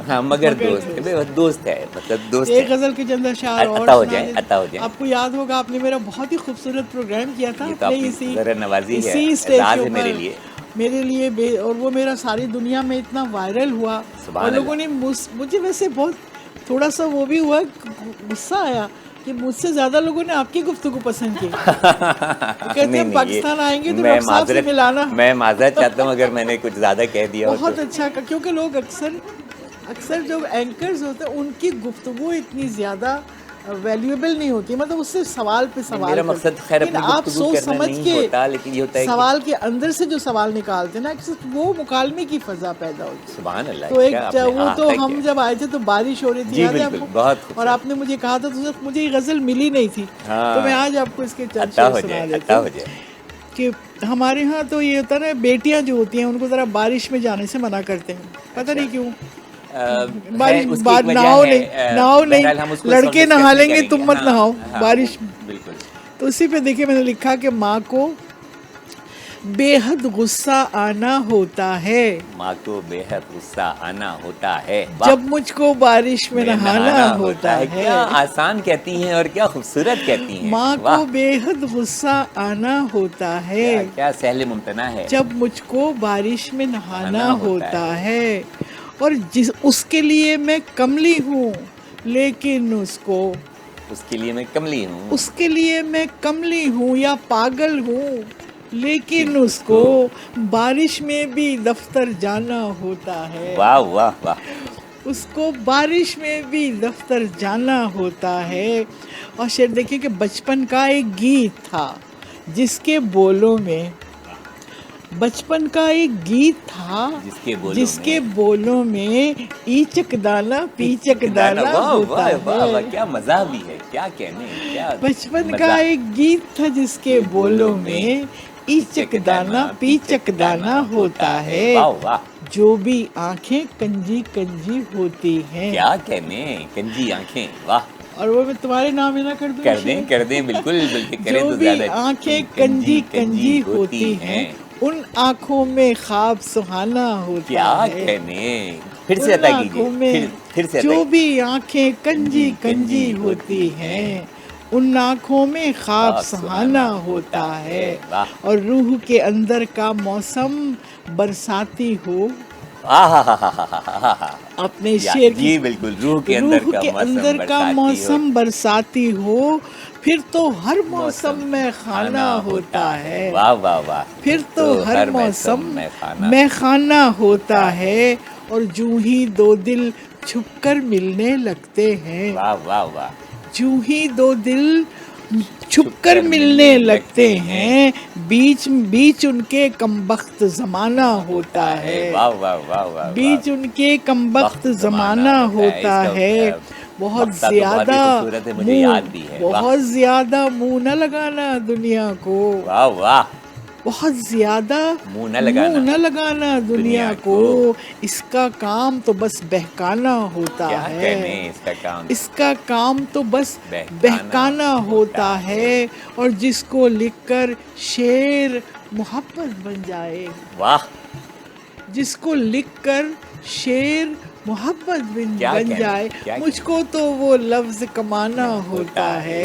ہاں مگر دوست ہے, مطلب دوست. ایک غزل کے چند اشعار اور عطا ہو جائیں, عطا ہو جائیں. آپ کو یاد ہوگا آپ نے میرا بہت ہی خوبصورت پروگرام کیا تھا, ذرا نوازی ہے, راز ہے میرے لیے, اور وہ میرا ساری دنیا میں اتنا وائرل ہوا, اور لوگوں نے مجھے ویسے بہت تھوڑا سا وہ بھی ہوا, غصہ آیا کہ مجھ سے زیادہ لوگوں نے آپ کی گفتگو پسند کی. کہتے ہیں پاکستان آئیں گے تو ڈاکٹر صاحب سے ملانا. میں معذرت چاہتا ہوں اگر میں نے کچھ زیادہ کہہ دیا. بہت اچھا, کیونکہ لوگ اکثر جو اینکرز ہوتے ہیں ان کی گفتگو اتنی زیادہ ویلیویبل نہیں ہوتی, مطلب اس سے سوال پہ سوال. میرا مقصد خیر اپنی گفتگو کرنا نہیں ہوتا, لیکن یہ ہوتا ہے سوال کے اندر سے جو سوال نکالتے ہیں نا, وہ مکالمے کی فضا پیدا ہوتی ہے. سبحان اللہ. تو ایک وہ تو ہم جب آئے تھے تو بارش ہو رہی تھی, یاد ہے آپ کو, اور آپ نے مجھے کہا تھا تو مجھے یہ غزل ملی نہیں تھی, تو میں آج آپ کو اس کے چند شعر سنا دیتی ہوں. کہ ہمارے ہاں تو یہ ہوتا ہے نا, بیٹیاں جو ہوتی ہیں ان کو ذرا بارش میں جانے سے منع کرتے ہیں, پتہ نہیں کیوں. نہاؤ نہیں, لڑکے نہا لیں گے تم مت نہاؤ بارش. تو اسی پہ دیکھیں میں نے لکھا کہ ماں کو بے حد غصہ آنا ہوتا ہے, ماں کو بے حد غصہ آنا ہوتا ہے جب مجھ کو بارش میں نہانا ہوتا ہے. کیا آسان کہتی ہیں اور کیا خوبصورت کہتی ہیں. ماں کو بے حد غصہ آنا ہوتا ہے, کیا سہل ممتنع ہے, جب مجھ کو بارش میں نہانا ہوتا ہے. اور اس کے لیے میں کملی ہوں, لیکن اس کے لیے میں کملی ہوں یا پاگل ہوں, لیکن اس کو بارش میں بھی دفتر جانا ہوتا ہے. واہ واہ واہ. اس کو بارش میں بھی دفتر جانا ہوتا ہے. اور شعر دیکھیں کہ بچپن کا ایک گیت تھا جس کے بولوں میں بچپن کا ایک گیت تھا جس کے بولوں میں ایچک دانا پیچک دانا ہوتا ہے. کیا مزہ بھی ہے, کیا کہنے, کیا بچپن کا ایک گیت تھا جس کے بولوں میں ایچک دانا پیچک دانا ہوتا ہے. جو بھی آنکھیں کنجی کنجی ہوتی ہیں. کیا کہنے, کنجی آنکھیں, واہ. اور وہ میں تمہارے نام نہ کر دوں, کر دیں بالکل, بلکہ کریں تو زیادہ. جو بھی آنکھیں کنجی کنجی ہوتی ہیں ان آنکھوں میں خواب سہانا ہوتا ہے. کیا کہنے, پھر سے عطا کیجیے, پھر سے. جو بھی آنکھیں کنجی کنجی ہوتی ہیں ان آنکھوں میں خواب سہانا ہوتا ہے. اور روح کے اندر کا موسم برساتی ہو. اپنے شعر کی بالکل, روح کے اندر کا موسم برساتی ہو. پھر تو ہر موسم میں کھانا ہوتا ہے. واہ واہ واہ. پھر تو ہر موسم میں کھانا ہوتا ہے. اور جوں ہی دو دل چھپ کر ملنے لگتے ہیں. واہ واہ واہ. جوں ہی دو دل چھپ کر ملنے لگتے ہیں بیچ بیچ ان کے کمبخت زمانہ ہوتا ہے. واہ واہ واہ واہ. بیچ ان کے کمبخت زمانہ ہوتا ہے. بہت زیادہ منہ نہ لگانا دنیا کو. واہ واہ. بہت زیادہ منہ نہ لگانا دنیا کو. اس کا کام تو بس بہکانا ہوتا ہے. اس کا کام تو بس بہکانا ہوتا ہے. اور جس کو لکھ کر شعر محبت بن جائے. واہ. جس کو لکھ کر شعر محبت بن جائے. مجھ کو تو وہ لفظ کمانا ہوتا ہے.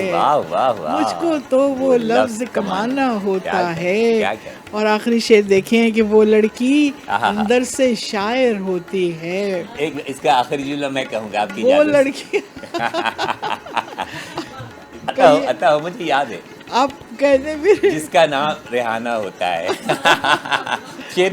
مجھ کو تو وہ لفظ کمانا ہوتا ہے. اور آخری شعر دیکھیں کہ وہ لڑکی اندر سے شاعر ہوتی ہے. اس کا آخری جملہ میں کہوں گا آپ کی. وہ لڑکی عطا مجھے یاد ہے, آپ کہتے پھر, جس کا نام ریحانہ ہوتا ہے.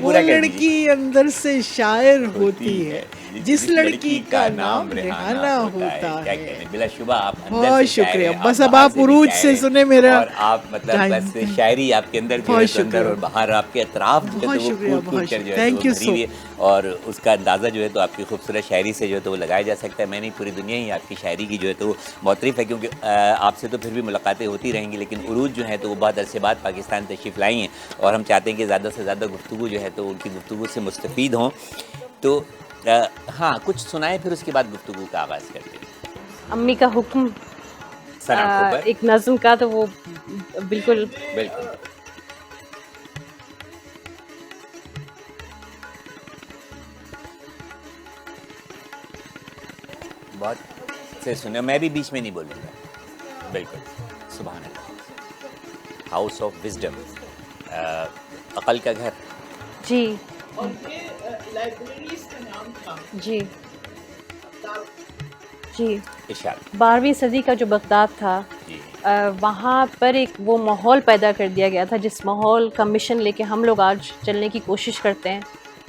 وہ لڑکی اندر سے شاعر ہوتی ہے جس لڑکی کا نام ریحانہ ہوتا ہے. بلا شبہ آپ بہت شکریہ. بس اب آپ عروج سے سنیں میرا. اور آپ مطلب بس شاعری آپ کے اندر جو ہے اندر اور باہر آپ کے اطراف جو ہے وہ کھول کر جو ہے وہ بھری ہوئی ہے. اور اس کا اندازہ جو ہے تو آپ کی خوبصورت شاعری سے جو ہے تو وہ لگایا جا سکتا ہے. میں نہیں, پوری دنیا ہی آپ کی شاعری کی جو ہے تو وہ معترف ہے, کیونکہ آپ سے تو پھر بھی ملاقاتیں ہوتی رہیں گی, لیکن عروج جو ہے تو وہ بہت عرصے بعد پاکستان تشریف لائی ہیں. اور ہم چاہتے ہیں کہ زیادہ سے زیادہ گفتگو جو ہے تو ان کی گفتگو سے مستفید ہوں. تو ہاں کچھ سنائیں, پھر اس کے بعد گفتگو کا آغاز کرتے ہیں. امی کا حکم ایک نظم کا, تو وہ بالکل بہت سے سنے, میں بھی بیچ میں نہیں بولوں گا. بالکل, سبحان اللہ. ہاؤس آف وزڈم, عقل کا گھر. جی اور یہ لائبریری کا نام تھا. جی جی. 12ویں صدی کا جو بغداد تھا, وہاں پر ایک وہ ماحول پیدا کر دیا گیا تھا جس ماحول کا مشن لے کے ہم لوگ آج چلنے کی کوشش کرتے ہیں.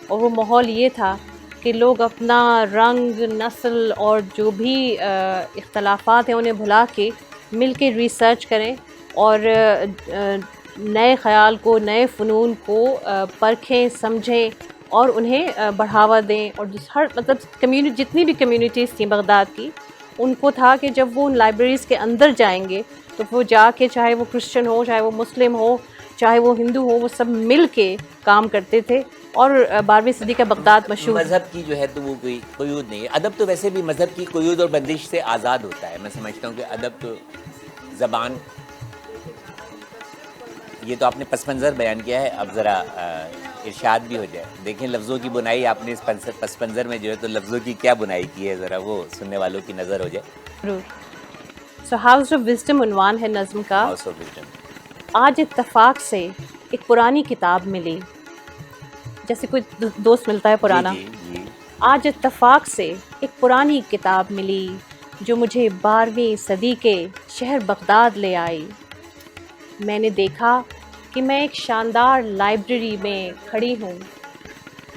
اور وہ ماحول یہ تھا کہ لوگ اپنا رنگ, نسل اور جو بھی اختلافات ہیں انہیں بھلا کے مل کے ریسرچ کریں اور نئے خیال کو, نئے فنون کو پرکھیں, سمجھیں اور انہیں بڑھاوا دیں. اور ہر مطلب جتنی بھی کمیونٹیز تھیں بغداد کی, ان کو تھا کہ جب وہ ان لائبریریز کے اندر جائیں گے تو وہ جا کے, چاہے وہ کرسچن ہو, چاہے وہ مسلم ہو, چاہے وہ ہندو ہو, وہ سب مل کے کام کرتے تھے. اور 12ویں صدی کا بغداد مشہور. مذہب کی جو ہے تو وہ کوئی قیود نہیں ہے. ادب تو ویسے بھی مذہب کی قیود اور بندش سے آزاد ہوتا ہے. میں سمجھتا ہوں کہ ادب تو زبان, یہ تو آپ نے پس منظر بیان کیا ہے, اب ذرا ارشاد بھی ہو جائے. دیکھیں لفظوں کی بنائی آپ نے اس پس منظر میں جو ہے تو لفظوں کی کیا بنائی کی ہے, ذرا وہ سننے والوں کی نظر ہو جائے. ضرور. سو ہاؤس آف وزڈم عنوان ہے نظم کا. House of wisdom. آج اتفاق سے ایک پرانی کتاب ملی, جیسے کوئی دوست ملتا ہے پرانا. آج اتفاق سے ایک پرانی کتاب ملی جو مجھے 12ویں صدی کے شہر بغداد لے آئی. میں نے دیکھا کہ میں ایک شاندار لائبریری میں کھڑی ہوں.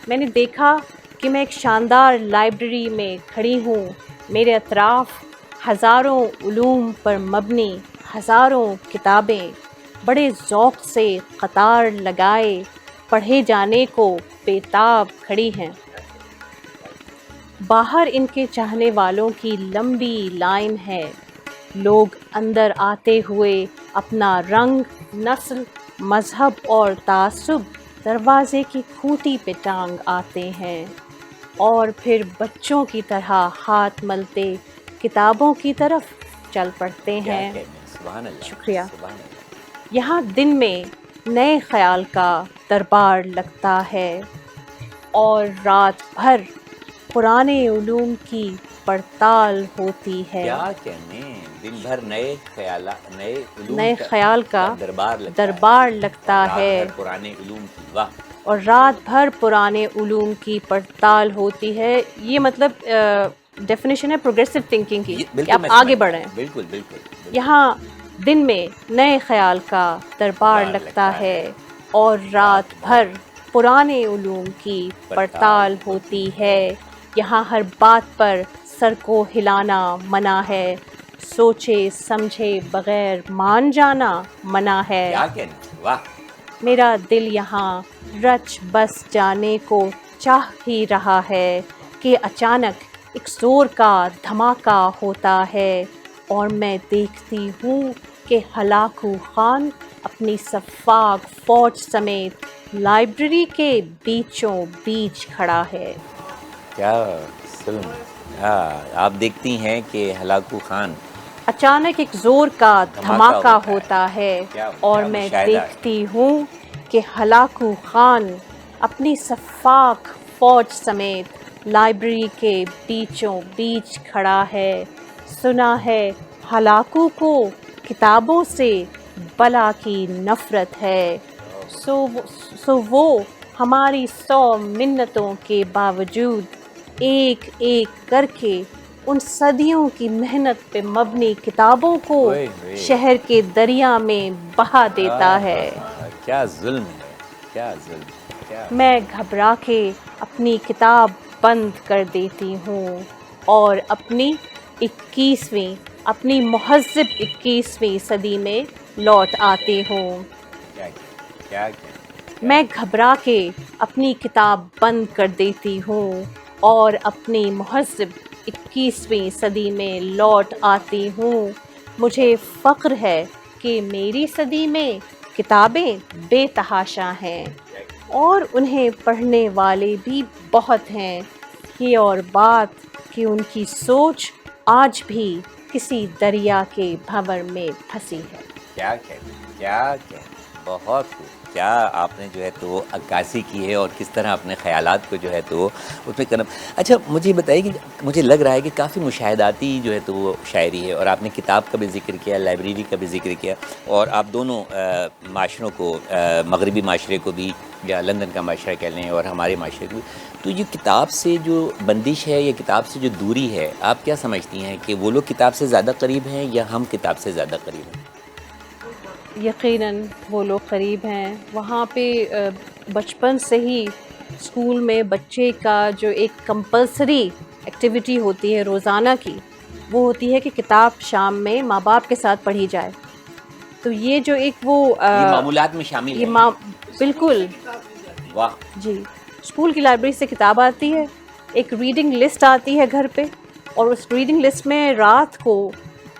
میں نے دیکھا کہ میں ایک شاندار لائبریری میں کھڑی ہوں. میرے اطراف ہزاروں علوم پر مبنی ہزاروں کتابیں بڑے ذوق سے قطار لگائے پڑھے جانے کو بےتاب کھڑی ہیں. باہر ان کے چاہنے والوں کی لمبی لائن ہے. لوگ اندر آتے ہوئے اپنا رنگ، نسل، مذہب اور تعصب دروازے کی کھوٹی پہ ٹانگ آتے ہیں اور پھر بچوں کی طرح ہاتھ ملتے کتابوں کی طرف چل پڑتے ہیں. سبحان اللہ. شکریہ. سبحان اللہ. یہاں دن میں نئے خیال کا دربار لگتا ہے اور رات بھر پرانے علوم کی پڑتال ہوتی ہے. کیا کہنے، دن بھر نئے خیالات، نئے علوم نئے خیال کا دربار لگتا ہے پرانے علوم کی. واہ. اور رات بھر پرانے علوم کی پڑتال ہوتی ہے. یہ مطلب ڈیفینیشن ہے پروگریسو تھنکنگ کی کہ آپ آگے بڑھیں. بالکل بالکل. یہاں دن میں نئے خیال کا دربار لگتا ہے اور رات بھر پرانے علوم کی پڑتال ہوتی ہے. یہاں ہر بات پر سر کو ہلانا منع ہے. سوچے سمجھے بغیر مان جانا منع ہے. کیا کہنے. واہ. میرا دل یہاں رچ بس جانے کو چاہ ہی رہا ہے کہ اچانک ایک زور کا دھماکہ ہوتا ہے اور میں دیکھتی ہوں کہ ہلاکو خان اپنی سفاک فوج سمیت لائبریری کے بیچوں بیچ کھڑا ہے. کیا ظلم. ہاں، آپ دیکھتی ہیں کہ ہلاکو خان اچانک ایک زور کا دھماکہ ہوتا ہے اور میں دیکھتی ہوں کہ ہلاکو خان اپنی سفاک فوج سمیت لائبریری کے بیچوں بیچ کھڑا ہے. سنا ہے ہلاکو کو کتابوں سے بلا کی نفرت ہے. سو وہ ہماری 100 منتوں کے باوجود ایک ایک کر کے ان صدیوں کی محنت پہ مبنی کتابوں کو شہر کے دریا میں بہا دیتا ہے. کیا ظلم ہے، کیا ظلم. کیا میں گھبرا کے اپنی کتاب بند کر دیتی ہوں اور اپنی مہذب 21ویں صدی میں لوٹ آتی ہوں. کیا میں گھبرا کے اپنی کتاب بند کر دیتی ہوں اور اپنی مہذب 21ویں صدی میں لوٹ آتی ہوں. مجھے فخر ہے کہ میری صدی میں کتابیں بے تحاشا ہیں اور انہیں پڑھنے والے بھی بہت ہیں. یہ اور بات کہ ان کی سوچ آج بھی کسی دریا کے بھنور میں پھنسی ہے. کیا بہت خوب. کیا آپ نے جو ہے تو عکاسی کی ہے اور کس طرح اپنے خیالات کو جو ہے تو اس میں کرم. اچھا مجھے بتائیے کہ مجھے لگ رہا ہے کہ کافی مشاہداتی جو ہے تو وہ شاعری ہے اور آپ نے کتاب کا بھی ذکر کیا، لائبریری کا بھی ذکر کیا اور آپ دونوں معاشروں کو، مغربی معاشرے کو بھی یا لندن کا معاشرہ کہہ لیں اور ہمارے معاشرے کو بھی، تو یہ کتاب سے جو بندش ہے یا کتاب سے جو دوری ہے، آپ کیا سمجھتی ہیں کہ وہ لوگ کتاب سے زیادہ قریب ہیں یا ہم کتاب سے زیادہ قریب ہیں؟ یقیناً وہ لوگ قریب ہیں. وہاں پہ بچپن سے ہی اسکول میں بچے کا جو ایک کمپلسری ایکٹیویٹی ہوتی ہے روزانہ کی، وہ ہوتی ہے کہ کتاب شام میں ماں باپ کے ساتھ پڑھی جائے. تو یہ جو ایک وہ یہ معمولات میں شامل ہے. بالکل. واہ. جی، اسکول کی لائبریری سے کتاب آتی ہے، ایک ریڈنگ لسٹ آتی ہے گھر پہ، اور اس ریڈنگ لسٹ میں رات کو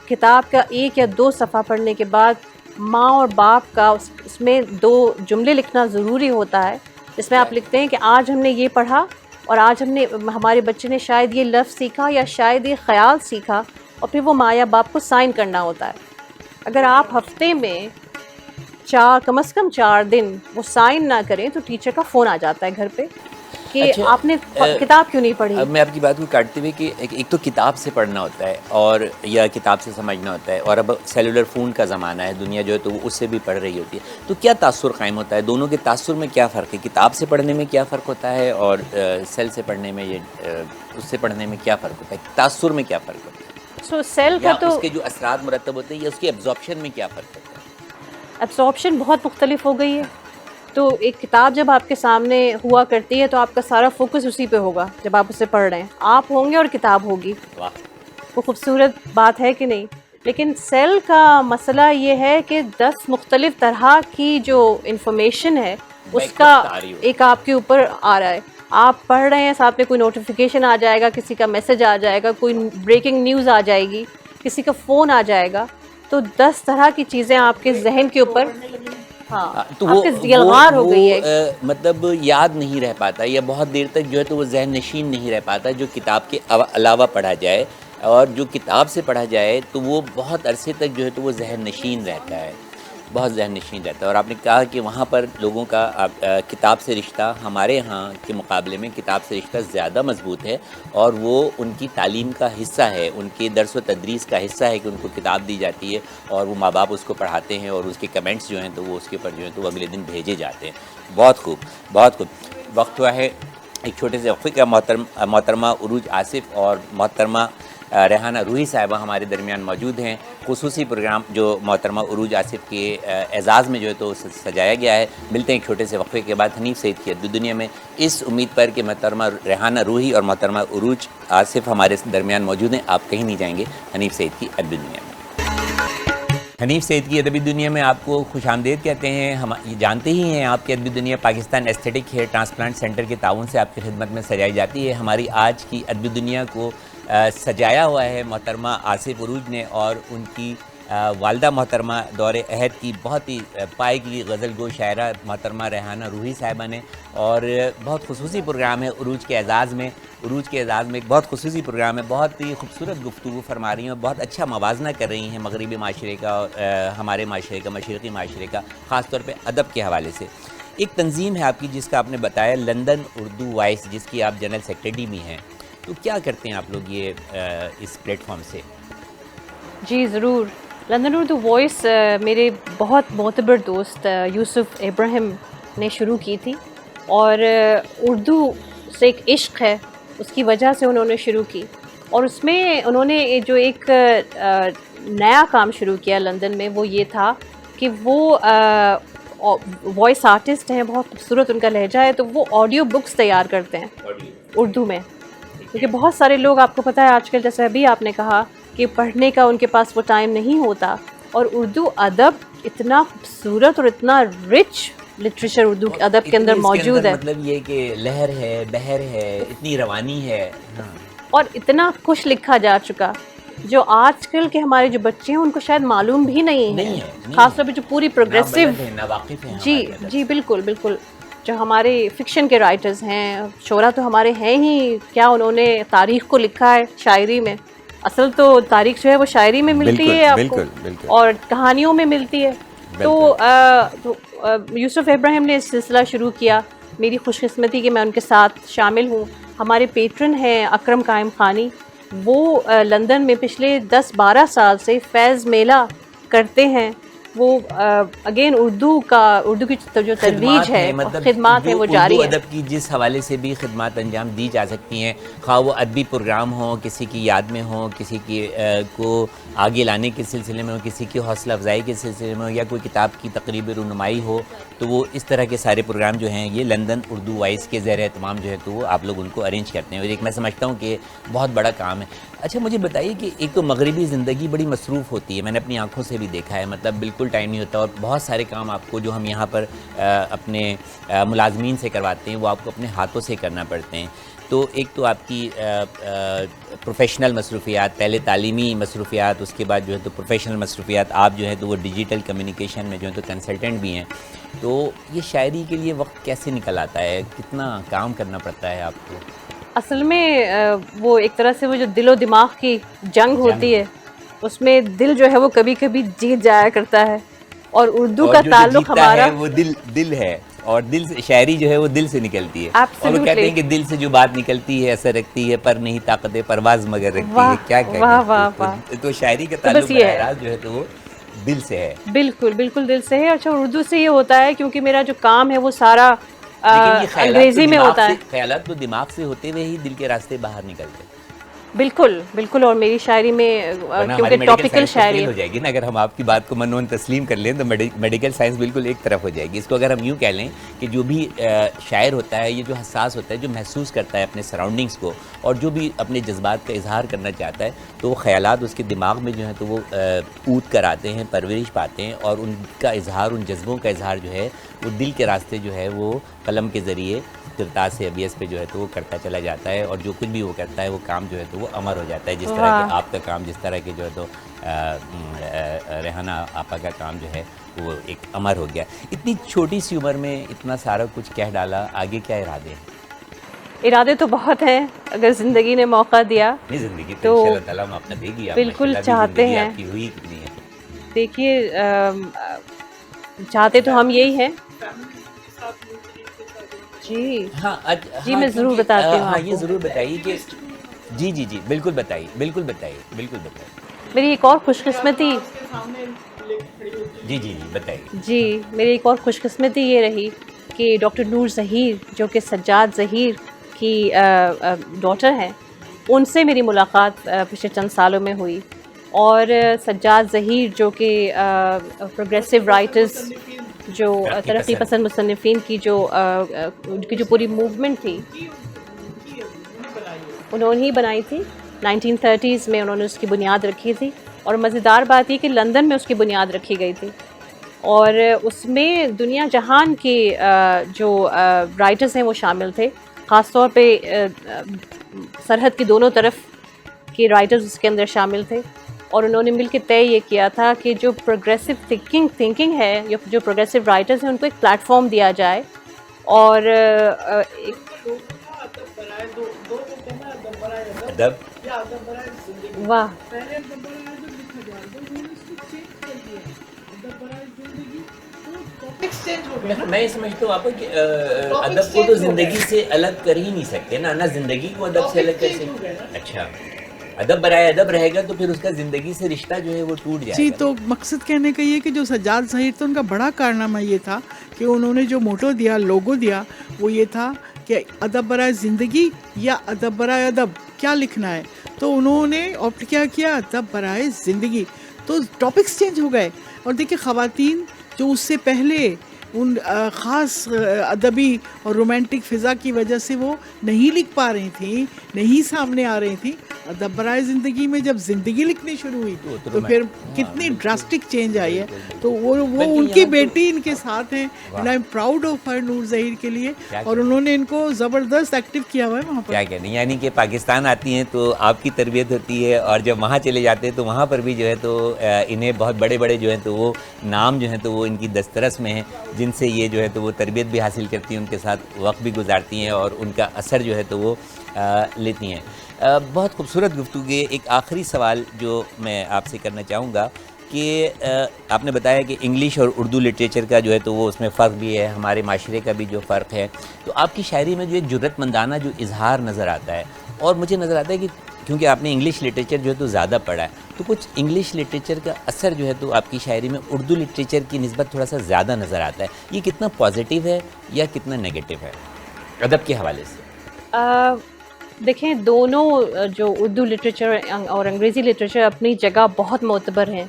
کتاب کا 1 یا 2 صفحہ پڑھنے کے بعد ماں اور باپ کا اس میں 2 جملے لکھنا ضروری ہوتا ہے، جس میں آپ لکھتے ہیں کہ آج ہم نے یہ پڑھا اور آج ہمارے بچے نے شاید یہ لفظ سیکھا یا شاید یہ خیال سیکھا، اور پھر وہ ماں یا باپ کو سائن کرنا ہوتا ہے. اگر آپ ہفتے میں کم از کم 4 دن وہ سائن نہ کریں تو ٹیچر کا فون آ جاتا ہے گھر پہ کہ آپ نے کتاب کیوں نہیں پڑھی. اب میں آپ کی بات کو کاٹتے ہوئے کہ ایک تو کتاب سے پڑھنا ہوتا ہے اور یا کتاب سے سمجھنا ہوتا ہے، اور اب سیلولر فون کا زمانہ ہے، دنیا جو ہے تو وہ اس سے بھی پڑھ رہی ہوتی ہے، تو کیا تاثر قائم ہوتا ہے؟ دونوں کے تاثر میں کیا فرق ہے؟ کتاب سے پڑھنے میں کیا فرق ہوتا ہے اور سیل سے پڑھنے میں اس سے پڑھنے میں کیا فرق ہوتا ہے؟ تاثر میں کیا فرق ہوتا ہے؟ سیل کا تو اس کے جو اثرات مرتب ہوتے ہیں یا اس کی ایبزارپشن میں کیا فرق ہوتا ہے؟ ایبسارپشن بہت مختلف ہو گئی ہے. تو ایک کتاب جب آپ کے سامنے ہوا کرتی ہے تو آپ کا سارا فوکس اسی پہ ہوگا جب آپ اسے پڑھ رہے ہیں. آپ ہوں گے اور کتاب ہوگی. وہ خوبصورت بات ہے کہ نہیں؟ لیکن سیل کا مسئلہ یہ ہے کہ 10 مختلف طرح کی جو انفارمیشن ہے اس کا ایک آپ کے اوپر آ رہا ہے. آپ پڑھ رہے ہیں، ساتھ میں کوئی نوٹیفیکیشن آ جائے گا، کسی کا میسج آ جائے گا، کوئی بریکنگ نیوز آ جائے گی، کسی کا فون آ جائے گا. تو 10 طرح کی چیزیں آپ کے ذہن کے اوپر تو آپ کے یلغار ہو گئی ہے. مطلب یاد نہیں رہ پاتا یا بہت دیر تک جو ہے تو وہ ذہن نشین نہیں رہ پاتا جو کتاب کے علاوہ پڑھا جائے. اور جو کتاب سے پڑھا جائے تو وہ بہت عرصے تک جو ہے تو وہ ذہن نشین رہتا ہے، بہت ذہن نشین رہتا ہے. اور آپ نے کہا کہ وہاں پر لوگوں کا کتاب سے رشتہ ہمارے ہاں کے مقابلے میں کتاب سے رشتہ زیادہ مضبوط ہے، اور وہ ان کی تعلیم کا حصہ ہے، ان کے درس و تدریس کا حصہ ہے کہ ان کو کتاب دی جاتی ہے اور وہ ماں باپ اس کو پڑھاتے ہیں اور اس کے کمنٹس جو ہیں تو وہ اس کے اوپر جو ہے تو وہ اگلے دن بھیجے جاتے ہیں. بہت خوب، بہت خوب. وقت ہوا ہے ایک چھوٹے سے وقفے کا. محترمہ عروج آصف اور محترمہ ریحانہ روحی صاحبہ ہمارے درمیان موجود ہیں. خصوصی پروگرام جو محترمہ عروج آصف کے اعزاز میں جو ہے تو سجایا گیا ہے. ملتے ہیں ایک چھوٹے سے وقفے کے بعد حنیف سعید کی ادبی دنیا میں، اس امید پر کہ محترمہ ریحانہ روحی اور محترمہ عروج آصف ہمارے درمیان موجود ہیں. آپ کہیں نہیں جائیں گے حنیف سعید کی ادبی دنیا میں. حنیف سعید کی ادبی دنیا میں آپ کو خوش آمدید کہتے ہیں. ہم جانتے ہی ہیں آپ کی Adabi Duniya Pakistan aesthetic hair transplant centre کے تعاون سے آپ کی خدمت میں سجائی جاتی ہے. ہماری آج کی ادبی دنیا کو سجایا ہوا ہے محترمہ آصف عروج نے، اور ان کی والدہ محترمہ دور عہد کی بہت ہی پائے کی غزل گو شاعرہ محترمہ ریحانہ روحی صاحبہ نے. اور بہت خصوصی پروگرام ہے عروج کے اعزاز میں. عروج کے اعزاز میں ایک بہت خصوصی پروگرام ہے. بہت ہی خوبصورت گفتگو فرما رہی ہیں اور بہت اچھا موازنہ کر رہی ہیں مغربی معاشرے کا اور ہمارے معاشرے کا، مشرقی معاشرے کا، خاص طور پہ ادب کے حوالے سے. ایک تنظیم ہے آپ کی جس کا آپ نے بتایا لندن اردو وائس، جس کی آپ جنرل سیکرٹری بھی ہیں. تو کیا کرتے ہیں آپ لوگ یہ اس پلیٹ فارم سے؟ جی ضرور. لندن اردو وائس میرے بہت معتبر دوست یوسف ابراہیم نے شروع کی تھی، اور اردو سے ایک عشق ہے، اس کی وجہ سے انہوں نے شروع کی. اور اس میں انہوں نے جو ایک نیا کام شروع کیا لندن میں، وہ یہ تھا کہ وہ وائس آرٹسٹ ہیں، بہت خوبصورت ان کا لہجہ ہے، تو وہ آڈیو بکس تیار کرتے ہیں اردو میں. کیونکہ بہت سارے لوگ، آپ کو پتہ ہے آج کل جیسے ابھی آپ نے کہا کہ پڑھنے کا ان کے پاس وہ ٹائم نہیں ہوتا، اور اردو ادب اتنا خوبصورت اور اتنا رچ لٹریچر اردو ادب کے اندر موجود ہے. مطلب یہ کہ لہر ہے، بہر ہے، اتنی روانی ہے، اور اتنا کچھ لکھا جا چکا جو آج کل کے ہمارے جو بچے ہیں ان کو شاید معلوم بھی نہیں ہے. خاص طور پہ جو پوری پروگریسو، جی بالکل بالکل، جو ہمارے فکشن کے رائٹرز ہیں، شعراء تو ہمارے ہیں ہی کیا، انہوں نے تاریخ کو لکھا ہے شاعری میں. اصل تو تاریخ جو ہے وہ شاعری میں ملتی ہے آپ کو، اور کہانیوں میں ملتی ہے. تو یوسف ابراہیم نے اس سلسلہ شروع کیا. میری خوش قسمتی کہ میں ان کے ساتھ شامل ہوں. ہمارے پیٹرن ہیں اکرم قائم خانی، وہ لندن میں پچھلے 10-12 سال سے فیض میلہ کرتے ہیں. وہ اگین اردو کی جو ترویج ہے، خدمات ہیں، وہ جاری ہیں. اردو ادب کی جس حوالے سے بھی خدمات انجام دی جا سکتی ہیں، خواہ وہ ادبی پروگرام ہوں، کسی کی یاد میں ہوں، کسی کی کو آگے لانے کے سلسلے میں ہو، کسی کی حوصلہ افزائی کے سلسلے میں ہو، یا کوئی کتاب کی تقریب رونمائی ہو، تو وہ اس طرح کے سارے پروگرام جو ہیں یہ لندن اردو وائس کے زیر اہتمام جو ہے تو وہ آپ لوگ ان کو ارینج کرتے ہیں. اور ایک میں سمجھتا ہوں کہ بہت بڑا کام ہے. اچھا مجھے بتائیے کہ ایک تو مغربی زندگی بڑی مصروف ہوتی ہے، میں نے اپنی آنکھوں سے بھی دیکھا ہے، مطلب بالکل ٹائم نہیں ہوتا، اور بہت سارے کام آپ کو جو ہم یہاں پر اپنے ملازمین سے کرواتے ہیں وہ آپ کو اپنے ہاتھوں سے کرنا پڑتے ہیں. تو ایک تو آپ کی پروفیشنل مصروفیات، پہلے تعلیمی مصروفیات، اس کے بعد جو ہے تو پروفیشنل مصروفیات، آپ جو ہے تو وہ ڈیجیٹل کمیونیکیشن میں جو ہے تو کنسلٹنٹ بھی ہیں. تو یہ شاعری کے لیے وقت کیسے نکل آتا ہے؟ کتنا کام کرنا پڑتا ہے آپ کو؟ اصل میں وہ ایک طرح سے وہ جو دل و دماغ کی جنگ ہوتی ہے، اس میں دل جو ہے وہ کبھی کبھی جیت جایا کرتا ہے. اور اردو کا تعلق ہمارا وہ دل ہے، اور دل سے شاعری جو ہے وہ دل سے نکلتی ہے. اور وہ کہتے ہیں کہ دل سے جو بات نکلتی ہے اثر رکھتی ہے، پر نہیں طاقت پرواز مگر رکھتی ہے. کیا کہتے ہیں؟ تو شاعری کا تعلق جو ہے تو وہ دل سے ہے. بالکل بالکل دل سے ہے. اچھا اردو سے یہ ہوتا ہے کیونکہ میرا جو کام ہے وہ سارا انگریزی میں ہوتا ہے. خیالات تو دماغ سے ہوتے ہوئے ہی دل کے راستے باہر نکلتے ہیں. بالکل بالکل. اور میری شاعری میں کیونکہ ٹاپیکل شاعری ہو جائے گی نا, اگر ہم آپ کی بات کو منون تسلیم کر لیں تو میڈیکل سائنس بالکل ایک طرف ہو جائے گی. اس کو اگر ہم یوں کہہ لیں کہ جو بھی شاعر ہوتا ہے, یہ جو حساس ہوتا ہے, جو محسوس کرتا ہے اپنے سراؤنڈنگس کو, اور جو بھی اپنے جذبات کا اظہار کرنا چاہتا ہے, تو وہ خیالات اس کے دماغ میں جو ہیں تو وہ اود کر آتے ہیں, پرورش پاتے ہیں, اور ان کا اظہار, ان جذبوں کا اظہار جو ہے وہ دل کے راستے جو ہے وہ قلم کے ذریعے کرتاس سے ابیس پہ جو ہے تو وہ کرتا چلا جاتا ہے, اور جو کچھ بھی وہ کرتا ہے وہ کام جو ہے تو وہ امر ہو جاتا ہے. جس طرح کہ آپ کا کام, جس طرح کہ جو ہے تو ریحانہ آپا کا کام جو ہے وہ ایک امر ہو گیا. اتنی چھوٹی سی عمر میں اتنا سارا کچھ کہہ ڈالا, آگے کیا ارادے ہیں؟ ارادے تو بہت ہیں, اگر زندگی نے موقع دیا نہیں, زندگی تو انشاءاللہ تعالیٰ ہم اپنا دے گی. بالکل چاہتے ہیں. آپ کی ہوئی کتنی ہے؟ دیکھیے چاہتے تو ہم یہی ہیں. جی ہاں جی, میں ضرور بتاتی ہوں. ہاں, یہ ضرور بتائیے کہ جی جی جی بالکل بتائیے, بالکل بتائیے, بالکل بتائیے. میری ایک اور خوش قسمتی, جی جی جی بتائیے. جی میری ایک اور خوش قسمتی یہ رہی کہ ڈاکٹر نور ظہیر, جو کہ سجاد ظہیر کی ڈاٹر ہیں, ان سے میری ملاقات پچھلے چند سالوں میں ہوئی. اور سجاد ظہیر جو کہ پروگریسو رائٹرز, جو ترقی پسند مصنفین کی جو پوری موومنٹ تھی, انہوں نے ہی بنائی تھی. 1930s میں انہوں نے اس کی بنیاد رکھی تھی, اور مزیدار بات یہ کہ لندن میں اس کی بنیاد رکھی گئی تھی. اور اس میں دنیا جہان کے جو رائٹرز ہیں وہ شامل تھے, خاص طور پہ سرحد کی دونوں طرف کے رائٹرز اس کے اندر شامل تھے. اور انہوں نے مل کے طے یہ کیا تھا کہ جو پروگریسو تھنکنگ ہے, جو پروگریسو رائٹرز ہیں, ان کو ایک پلیٹ فارم دیا جائے. اور واہ, میں سمجھتا ہوں آپ کہ ادب کو تو زندگی سے الگ کر ہی نہیں سکتے نا, نہ زندگی کو ادب سے الگ کر سکتے. اچھا, ادب برائے ادب رہے گا تو پھر اس کا زندگی سے رشتہ جو ہے وہ ٹوٹ جائے گا. جی, تو مقصد کہنے کا یہ کہ جو سجاد ظہیر تھا, ان کا بڑا کارنامہ یہ تھا کہ انہوں نے جو موٹو دیا, لوگو دیا, وہ یہ تھا کہ ادب برائے زندگی یا ادب برائے ادب, کیا لکھنا ہے. تو انہوں نے آپٹ کیا کیا, ادب برائے زندگی. تو ٹاپکس چینج ہو گئے. اور دیکھیں, خواتین جو اس سے پہلے ان خاص ادبی اور رومانٹک فضا کی وجہ سے وہ نہیں لکھ پا رہی تھیں, نہیں سامنے آ رہی تھیں, ادب برائے زندگی میں جب زندگی لکھنی شروع ہوئی تو پھر کتنی ڈراسٹک چینج آئی ہے. تو وہ ان کی بیٹی ان کے ساتھ ہیں, and I am proud of her, Noor Zaheer کے لیے. اور انہوں نے ان کو زبردست ایکٹیو کیا ہوا ہے وہاں پر. کیا کہنا, یعنی کہ پاکستان آتی ہیں تو آپ کی تربیت ہوتی ہے, اور جب وہاں چلے جاتے ہیں تو وہاں پر بھی جو ہے تو انہیں بہت بڑے بڑے جو ہیں تو وہ نام جو ہیں تو وہ ان کی دسترس میں ہیں, جن سے یہ جو ہے تو وہ تربیت بھی حاصل کرتی ہیں, ان کے ساتھ وقت بھی گزارتی ہیں, اور ان کا اثر جو ہے تو وہ لیتی ہیں. بہت خوبصورت گفتگو. ایک آخری سوال جو میں آپ سے کرنا چاہوں گا کہ آپ نے بتایا کہ انگلش اور اردو لٹریچر کا جو ہے تو وہ اس میں فرق بھی ہے, ہمارے معاشرے کا بھی جو فرق ہے. تو آپ کی شاعری میں جو ایک جرأت مندانہ جو اظہار نظر آتا ہے, اور مجھے نظر آتا ہے کہ کیونکہ آپ نے انگلش لٹریچر جو ہے تو زیادہ پڑھا ہے, تو کچھ انگلش لٹریچر کا اثر جو ہے تو آپ کی شاعری میں اردو لٹریچر کی نسبت تھوڑا سا زیادہ نظر آتا ہے. یہ کتنا پازیٹیو ہے یا کتنا نیگیٹو ہے ادب کے حوالے سے؟ دیکھیں, دونوں جو اردو لٹریچر اور انگریزی لٹریچر اپنی جگہ بہت معتبر ہیں,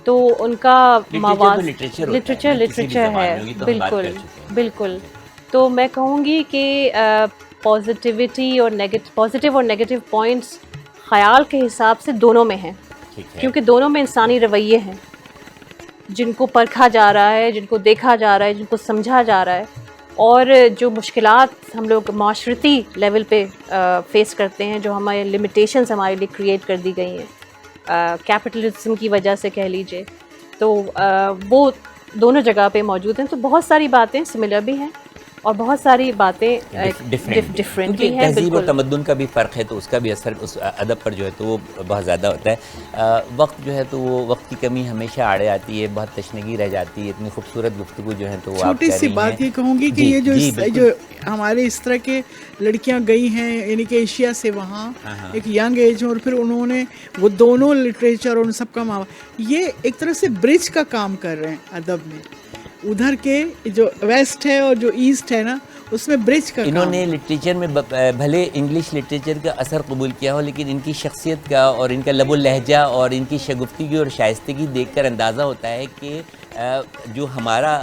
تو ان کا مواد لٹریچر ہے. بالکل بالکل. تو میں کہوں گی کہ پازیٹیوٹی اور پازیٹیو اور نیگیٹو پوائنٹس خیال کے حساب سے دونوں میں ہیں, کیونکہ دونوں میں انسانی رویے ہیں جن کو پرکھا جا رہا ہے, جن کو دیکھا جا رہا ہے, جن کو سمجھا جا رہا ہے. اور جو مشکلات ہم لوگ معاشرتی لیول پہ فیس کرتے ہیں, جو ہمارے لمیٹیشنز ہمارے لیے کریٹ کر دی گئی ہیں کیپٹلزم کی وجہ سے کہہ لیجئے, تو وہ دونوں جگہ پہ موجود ہیں. تو بہت ساری باتیں سملر بھی ہیں اور بہت ساری باتیں ڈفرینٹ بھی ہیں. تہذیب و تمدن کا بھی فرق ہے, تو اس کا بھی اثر اس ادب پر جو ہے تو وہ بہت زیادہ ہوتا ہے. وقت جو ہے تو وہ وقت کی کمی ہمیشہ آڑے آتی ہے, بہت تشنگی رہ جاتی ہے. اتنی خوبصورت گفتگو جو ہے تو وہ چھوٹی سی بات یہ کہوں گی کہ یہ جو ہمارے اس طرح کے لڑکیاں گئی ہیں, یعنی کہ ایشیا سے وہاں ایک ینگ ایج میں, اور پھر انہوں نے وہ دونوں لٹریچر اور ان سب کا یہ ایک طرح سے برج کا کام کر رہے ہیں ادب میں. ادھر کے جو ویسٹ ہے اور جو ایسٹ ہے نا, اس میں برج کا انہوں نے لٹریچر میں بھلے انگلش لٹریچر کا اثر قبول کیا ہو، لیکن ان کی شخصیت کا اور ان کا لب و لہجہ اور ان کی شگفتگی اور شائستگی دیکھ کر اندازہ ہوتا ہے کہ جو ہمارا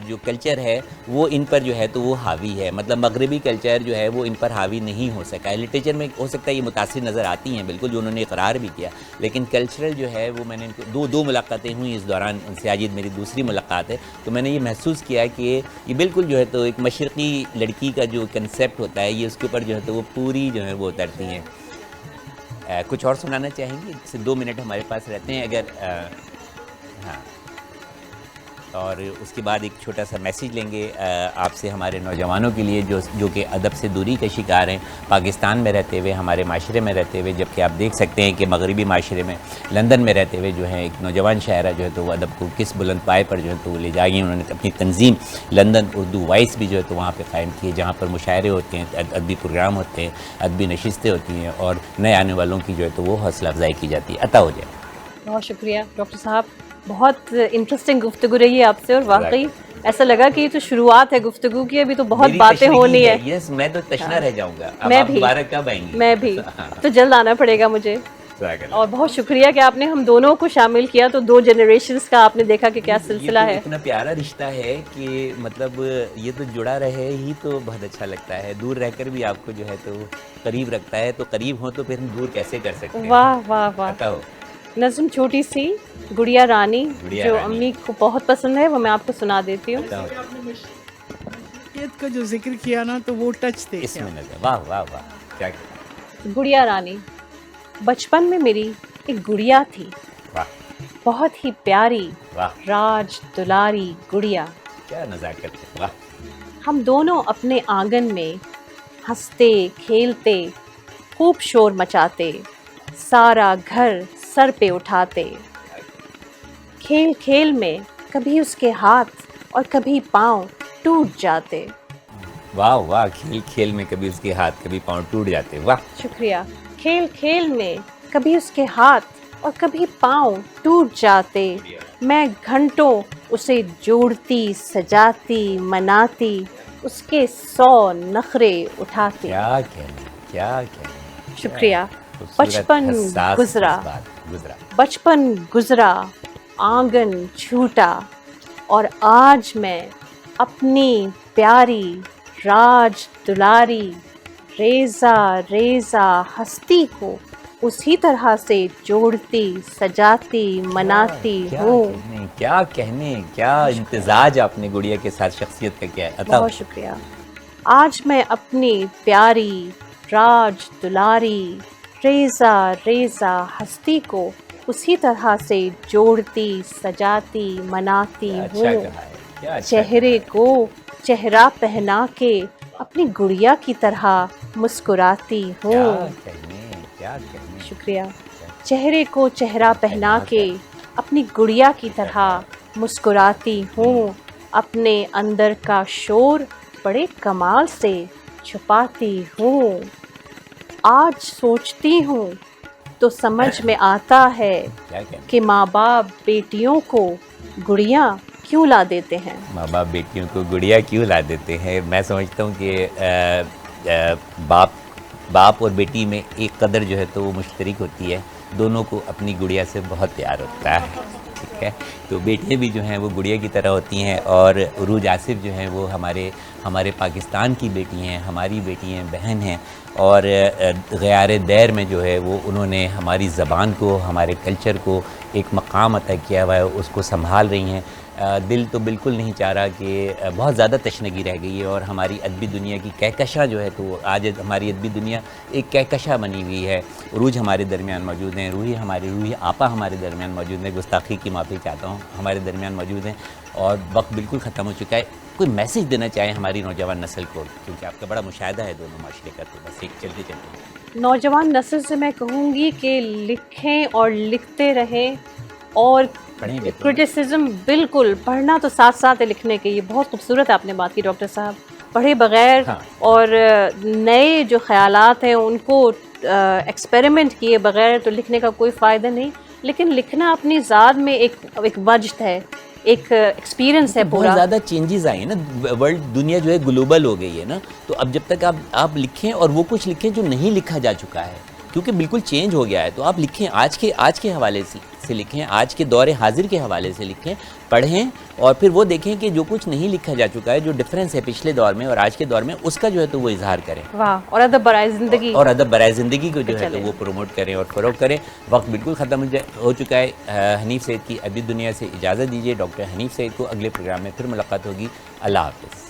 جو کلچر ہے وہ ان پر جو ہے تو وہ حاوی ہے، مطلب مغربی کلچر جو ہے وہ ان پر حاوی نہیں ہو سکا ہے۔ لٹریچر میں ہو سکتا ہے یہ متاثر نظر آتی ہیں بالکل، جو انہوں نے اقرار بھی کیا، لیکن کلچرل جو ہے وہ میں نے ان کو دو ملاقاتیں ہوئیں اس دوران، ان سے آج میری دوسری ملاقات ہے، تو میں نے یہ محسوس کیا کہ یہ بالکل جو ہے تو ایک مشرقی لڑکی کا جو کنسیپٹ ہوتا ہے، یہ اس کے اوپر جو ہے تو وہ پوری جو ہے وہ اترتی ہیں۔ کچھ اور سنانا چاہیں گے؟ 2 منٹ ہمارے پاس رہتے ہیں اگر ہاں، اور اس کے بعد ایک چھوٹا سا میسیج لیں گے آپ سے ہمارے نوجوانوں کے لیے جو کہ ادب سے دوری کا شکار ہیں پاکستان میں رہتے ہوئے، ہمارے معاشرے میں رہتے ہوئے، جبکہ آپ دیکھ سکتے ہیں کہ مغربی معاشرے میں لندن میں رہتے ہوئے جو ہے ایک نوجوان شاعرہ جو ہے تو وہ ادب کو کس بلند پائے پر جو ہے تو وہ لے جائیں گے۔ انہوں نے اپنی تنظیم لندن اردو وائس بھی جو ہے تو وہاں پہ قائم کی ہے، جہاں پر مشاعرے ہوتے ہیں، ادبی پروگرام ہوتے ہیں، ادبی نشستیں ہوتی ہیں اور نئے آنے والوں کی جو ہے تو وہ حوصلہ افزائی کی جاتی ہے۔ عطا ہو جائے۔ بہت شکریہ ڈاکٹر صاحب، بہت انٹرسٹنگ گفتگو رہی ہے آپ سے، اور واقعی ایسا لگا کہ یہ تو شروعات ہے گفتگو کی، ابھی تو بہت باتیں ہونی ہے۔ یس، میں تو تشنا رہ جاؤں گا۔ اب میں آپ بھی، دوبارہ کب آئیں گی؟ میں بھی تو جلد آنا پڑے گا مجھے، اور بہت شکریہ کہ آپ نے ہم دونوں کو شامل کیا، تو 2 جنریشنز کا آپ نے دیکھا کہ کیا سلسلہ ہے۔ یہ اتنا پیارا رشتہ ہے کہ مطلب یہ تو جڑا رہے ہی تو بہت اچھا لگتا ہے، دور رہ کر بھی آپ کو جو ہے تو قریب رکھتا ہے، تو قریب ہو تو پھر ہم دور کیسے کر سکتے ہیں؟ واہ واہ واہ۔ عطا ہو۔ نظم چھوٹی سی گڑیا رانی جو امی کو بہت پسند ہے، وہ میں آپ کو سنا دیتی ہوں۔ عطا ہو۔ مشرقیت کا جو ذکر کیا نا تو وہ ٹچ تھے اس میں نظر، واہ واہ واہ، کیا گڑیا رانی، بچپن میں میری ایک گڑیا تھی، واہ بہت ہی پیاری واہ، راج دلاری گڑیا۔ کیا نزاکت ہے، واہ ہم دونوں اپنے آنگن میں ہنستے کھیلتے، خوب شور مچاتے، سارا گھر سر پہ اٹھاتے۔ کھیل کھیل میں کبھی اس کے ہاتھ اور کبھی پاؤں ٹوٹ جاتے۔ واہ واہ، کھیل کھیل میں کبھی اس کے ہاتھ کبھی پاؤں ٹوٹ جاتے، واہ شکریہ۔ کھیل کھیل میں کبھی اس کے ہاتھ اور کبھی پاؤں ٹوٹ جاتے، میں گھنٹوں اسے جوڑتی سجاتی مناتی، اس کے 100 نخرے اٹھاتے۔ کیا کہنے، کیا کہنے۔ شکریہ۔ خوبصورت، بچپن حساس گزرا، گزرا۔ بچپن گزرا، آنگن چھوٹا، اور آج میں اپنی پیاری راج دلاری ریزہ ریزہ ہستی کو اسی طرح سے جوڑتی سجاتی مناتی ہوں۔ کیا کہنے، کیا امتزاج آپ نے گڑیا کے ساتھ شخصیت کا کیا ہے۔ عطا ہو۔ بہت شکریہ۔ آج میں اپنی پیاری راج دلاری ریزہ ریزہ ہستی کو اسی طرح سے جوڑتی سجاتی مناتی اچھا ہوں، کہا ہے، کیا اچھا چہرے کو چہرہ پہنا کے اپنی گڑیا کی طرح مسکراتی کہا ہے۔ ہوں۔ کیا کہنے، کیا کہنے۔ شکریہ۔ چہرے کو چہرہ پہنا کے اپنی گڑیا کی طرح مسکراتی ہوں، اپنے اندر کا شور بڑے کمال سے چھپاتی ہوں۔ آج سوچتی ہوں تو سمجھ میں آتا ہے کیا کہنے۔ کہ ماں باپ بیٹیوں کو گڑیاں کیوں لا دیتے ہیں۔ ماں باپ بیٹیوں کو گڑیا کیوں لا دیتے ہیں؟ میں سمجھتا ہوں کہ باپ اور بیٹی میں ایک قدر جو ہے تو وہ مشترک ہوتی ہے، دونوں کو اپنی گڑیا سے بہت پیار ہوتا ہے، ٹھیک ہے؟ تو بیٹیاں بھی جو ہیں وہ گڑیا کی طرح ہوتی ہیں، اور عروج آصف جو ہیں وہ ہمارے پاکستان کی بیٹی ہیں، ہماری بیٹی ہیں، بہن ہیں، اور غیار دیر میں جو ہے وہ انہوں نے ہماری زبان کو، ہمارے کلچر کو ایک مقام عطا کیا ہوا ہے، اس کو سنبھال رہی ہیں۔ دل تو بالکل نہیں چاہ رہا کہ بہت زیادہ تشنگی رہ گئی ہے، اور ہماری ادبی دنیا کی کہکشاں جو ہے تو آج ہماری ادبی دنیا ایک کہکشاں بنی ہوئی ہے۔ عروج ہمارے درمیان موجود ہیں، روحی آپا ہمارے درمیان موجود ہیں، گستاخی کی معافی چاہتا ہوں، ہمارے درمیان موجود ہیں، اور وقت بالکل ختم ہو چکا ہے۔ کوئی میسیج دینا چاہیں ہماری نوجوان نسل کو، کیونکہ آپ کا بڑا مشاہدہ ہے دونوں معاشرے کا، تو بس ایک چلتے نوجوان نسل سے میں کہوں گی کہ لکھیں اور لکھتے رہیں، اور پڑھیں بھی تو۔ کرٹیسزم بالکل پڑھنا تو ساتھ ساتھ ہے لکھنے کے۔ یہ بہت خوبصورت آپ نے بات کی ڈاکٹر صاحب، پڑھے بغیر ہاں۔ اور نئے جو خیالات ہیں ان کو ایکسپیریمنٹ کیے بغیر تو لکھنے کا کوئی فائدہ نہیں، لیکن لکھنا اپنی ذات میں ایک وجد ہے، ایک ایکسپیرینس ہے بہت پورا. زیادہ چینجز آئی ہیں نا, ورلڈ دنیا جو ہے گلوبل ہو گئی ہے نا, تو اب جب تک آپ لکھیں اور وہ کچھ لکھیں جو نہیں لکھا جا چکا ہے, کیونکہ بالکل چینج ہو گیا ہے, تو آپ لکھیں آج کے حوالے سے لکھیں, آج کے دور حاضر کے حوالے سے لکھیں, پڑھیں اور پھر وہ دیکھیں کہ جو کچھ نہیں لکھا جا چکا ہے, جو ڈفرینس ہے پچھلے دور میں اور آج کے دور میں, اس کا جو ہے تو وہ اظہار کریں. واہ, اور ادب برائے زندگی, اور ادب برائے زندگی کو جو ہے تو وہ پروموٹ کریں اور فروغ کریں. وقت بالکل ختم ہو چکا ہے. حنیف سید کی ادبی دنیا سے اجازت دیجیے. ڈاکٹر حنیف سید کو اگلے پروگرام میں پھر ملاقات ہوگی. اللہ حافظ.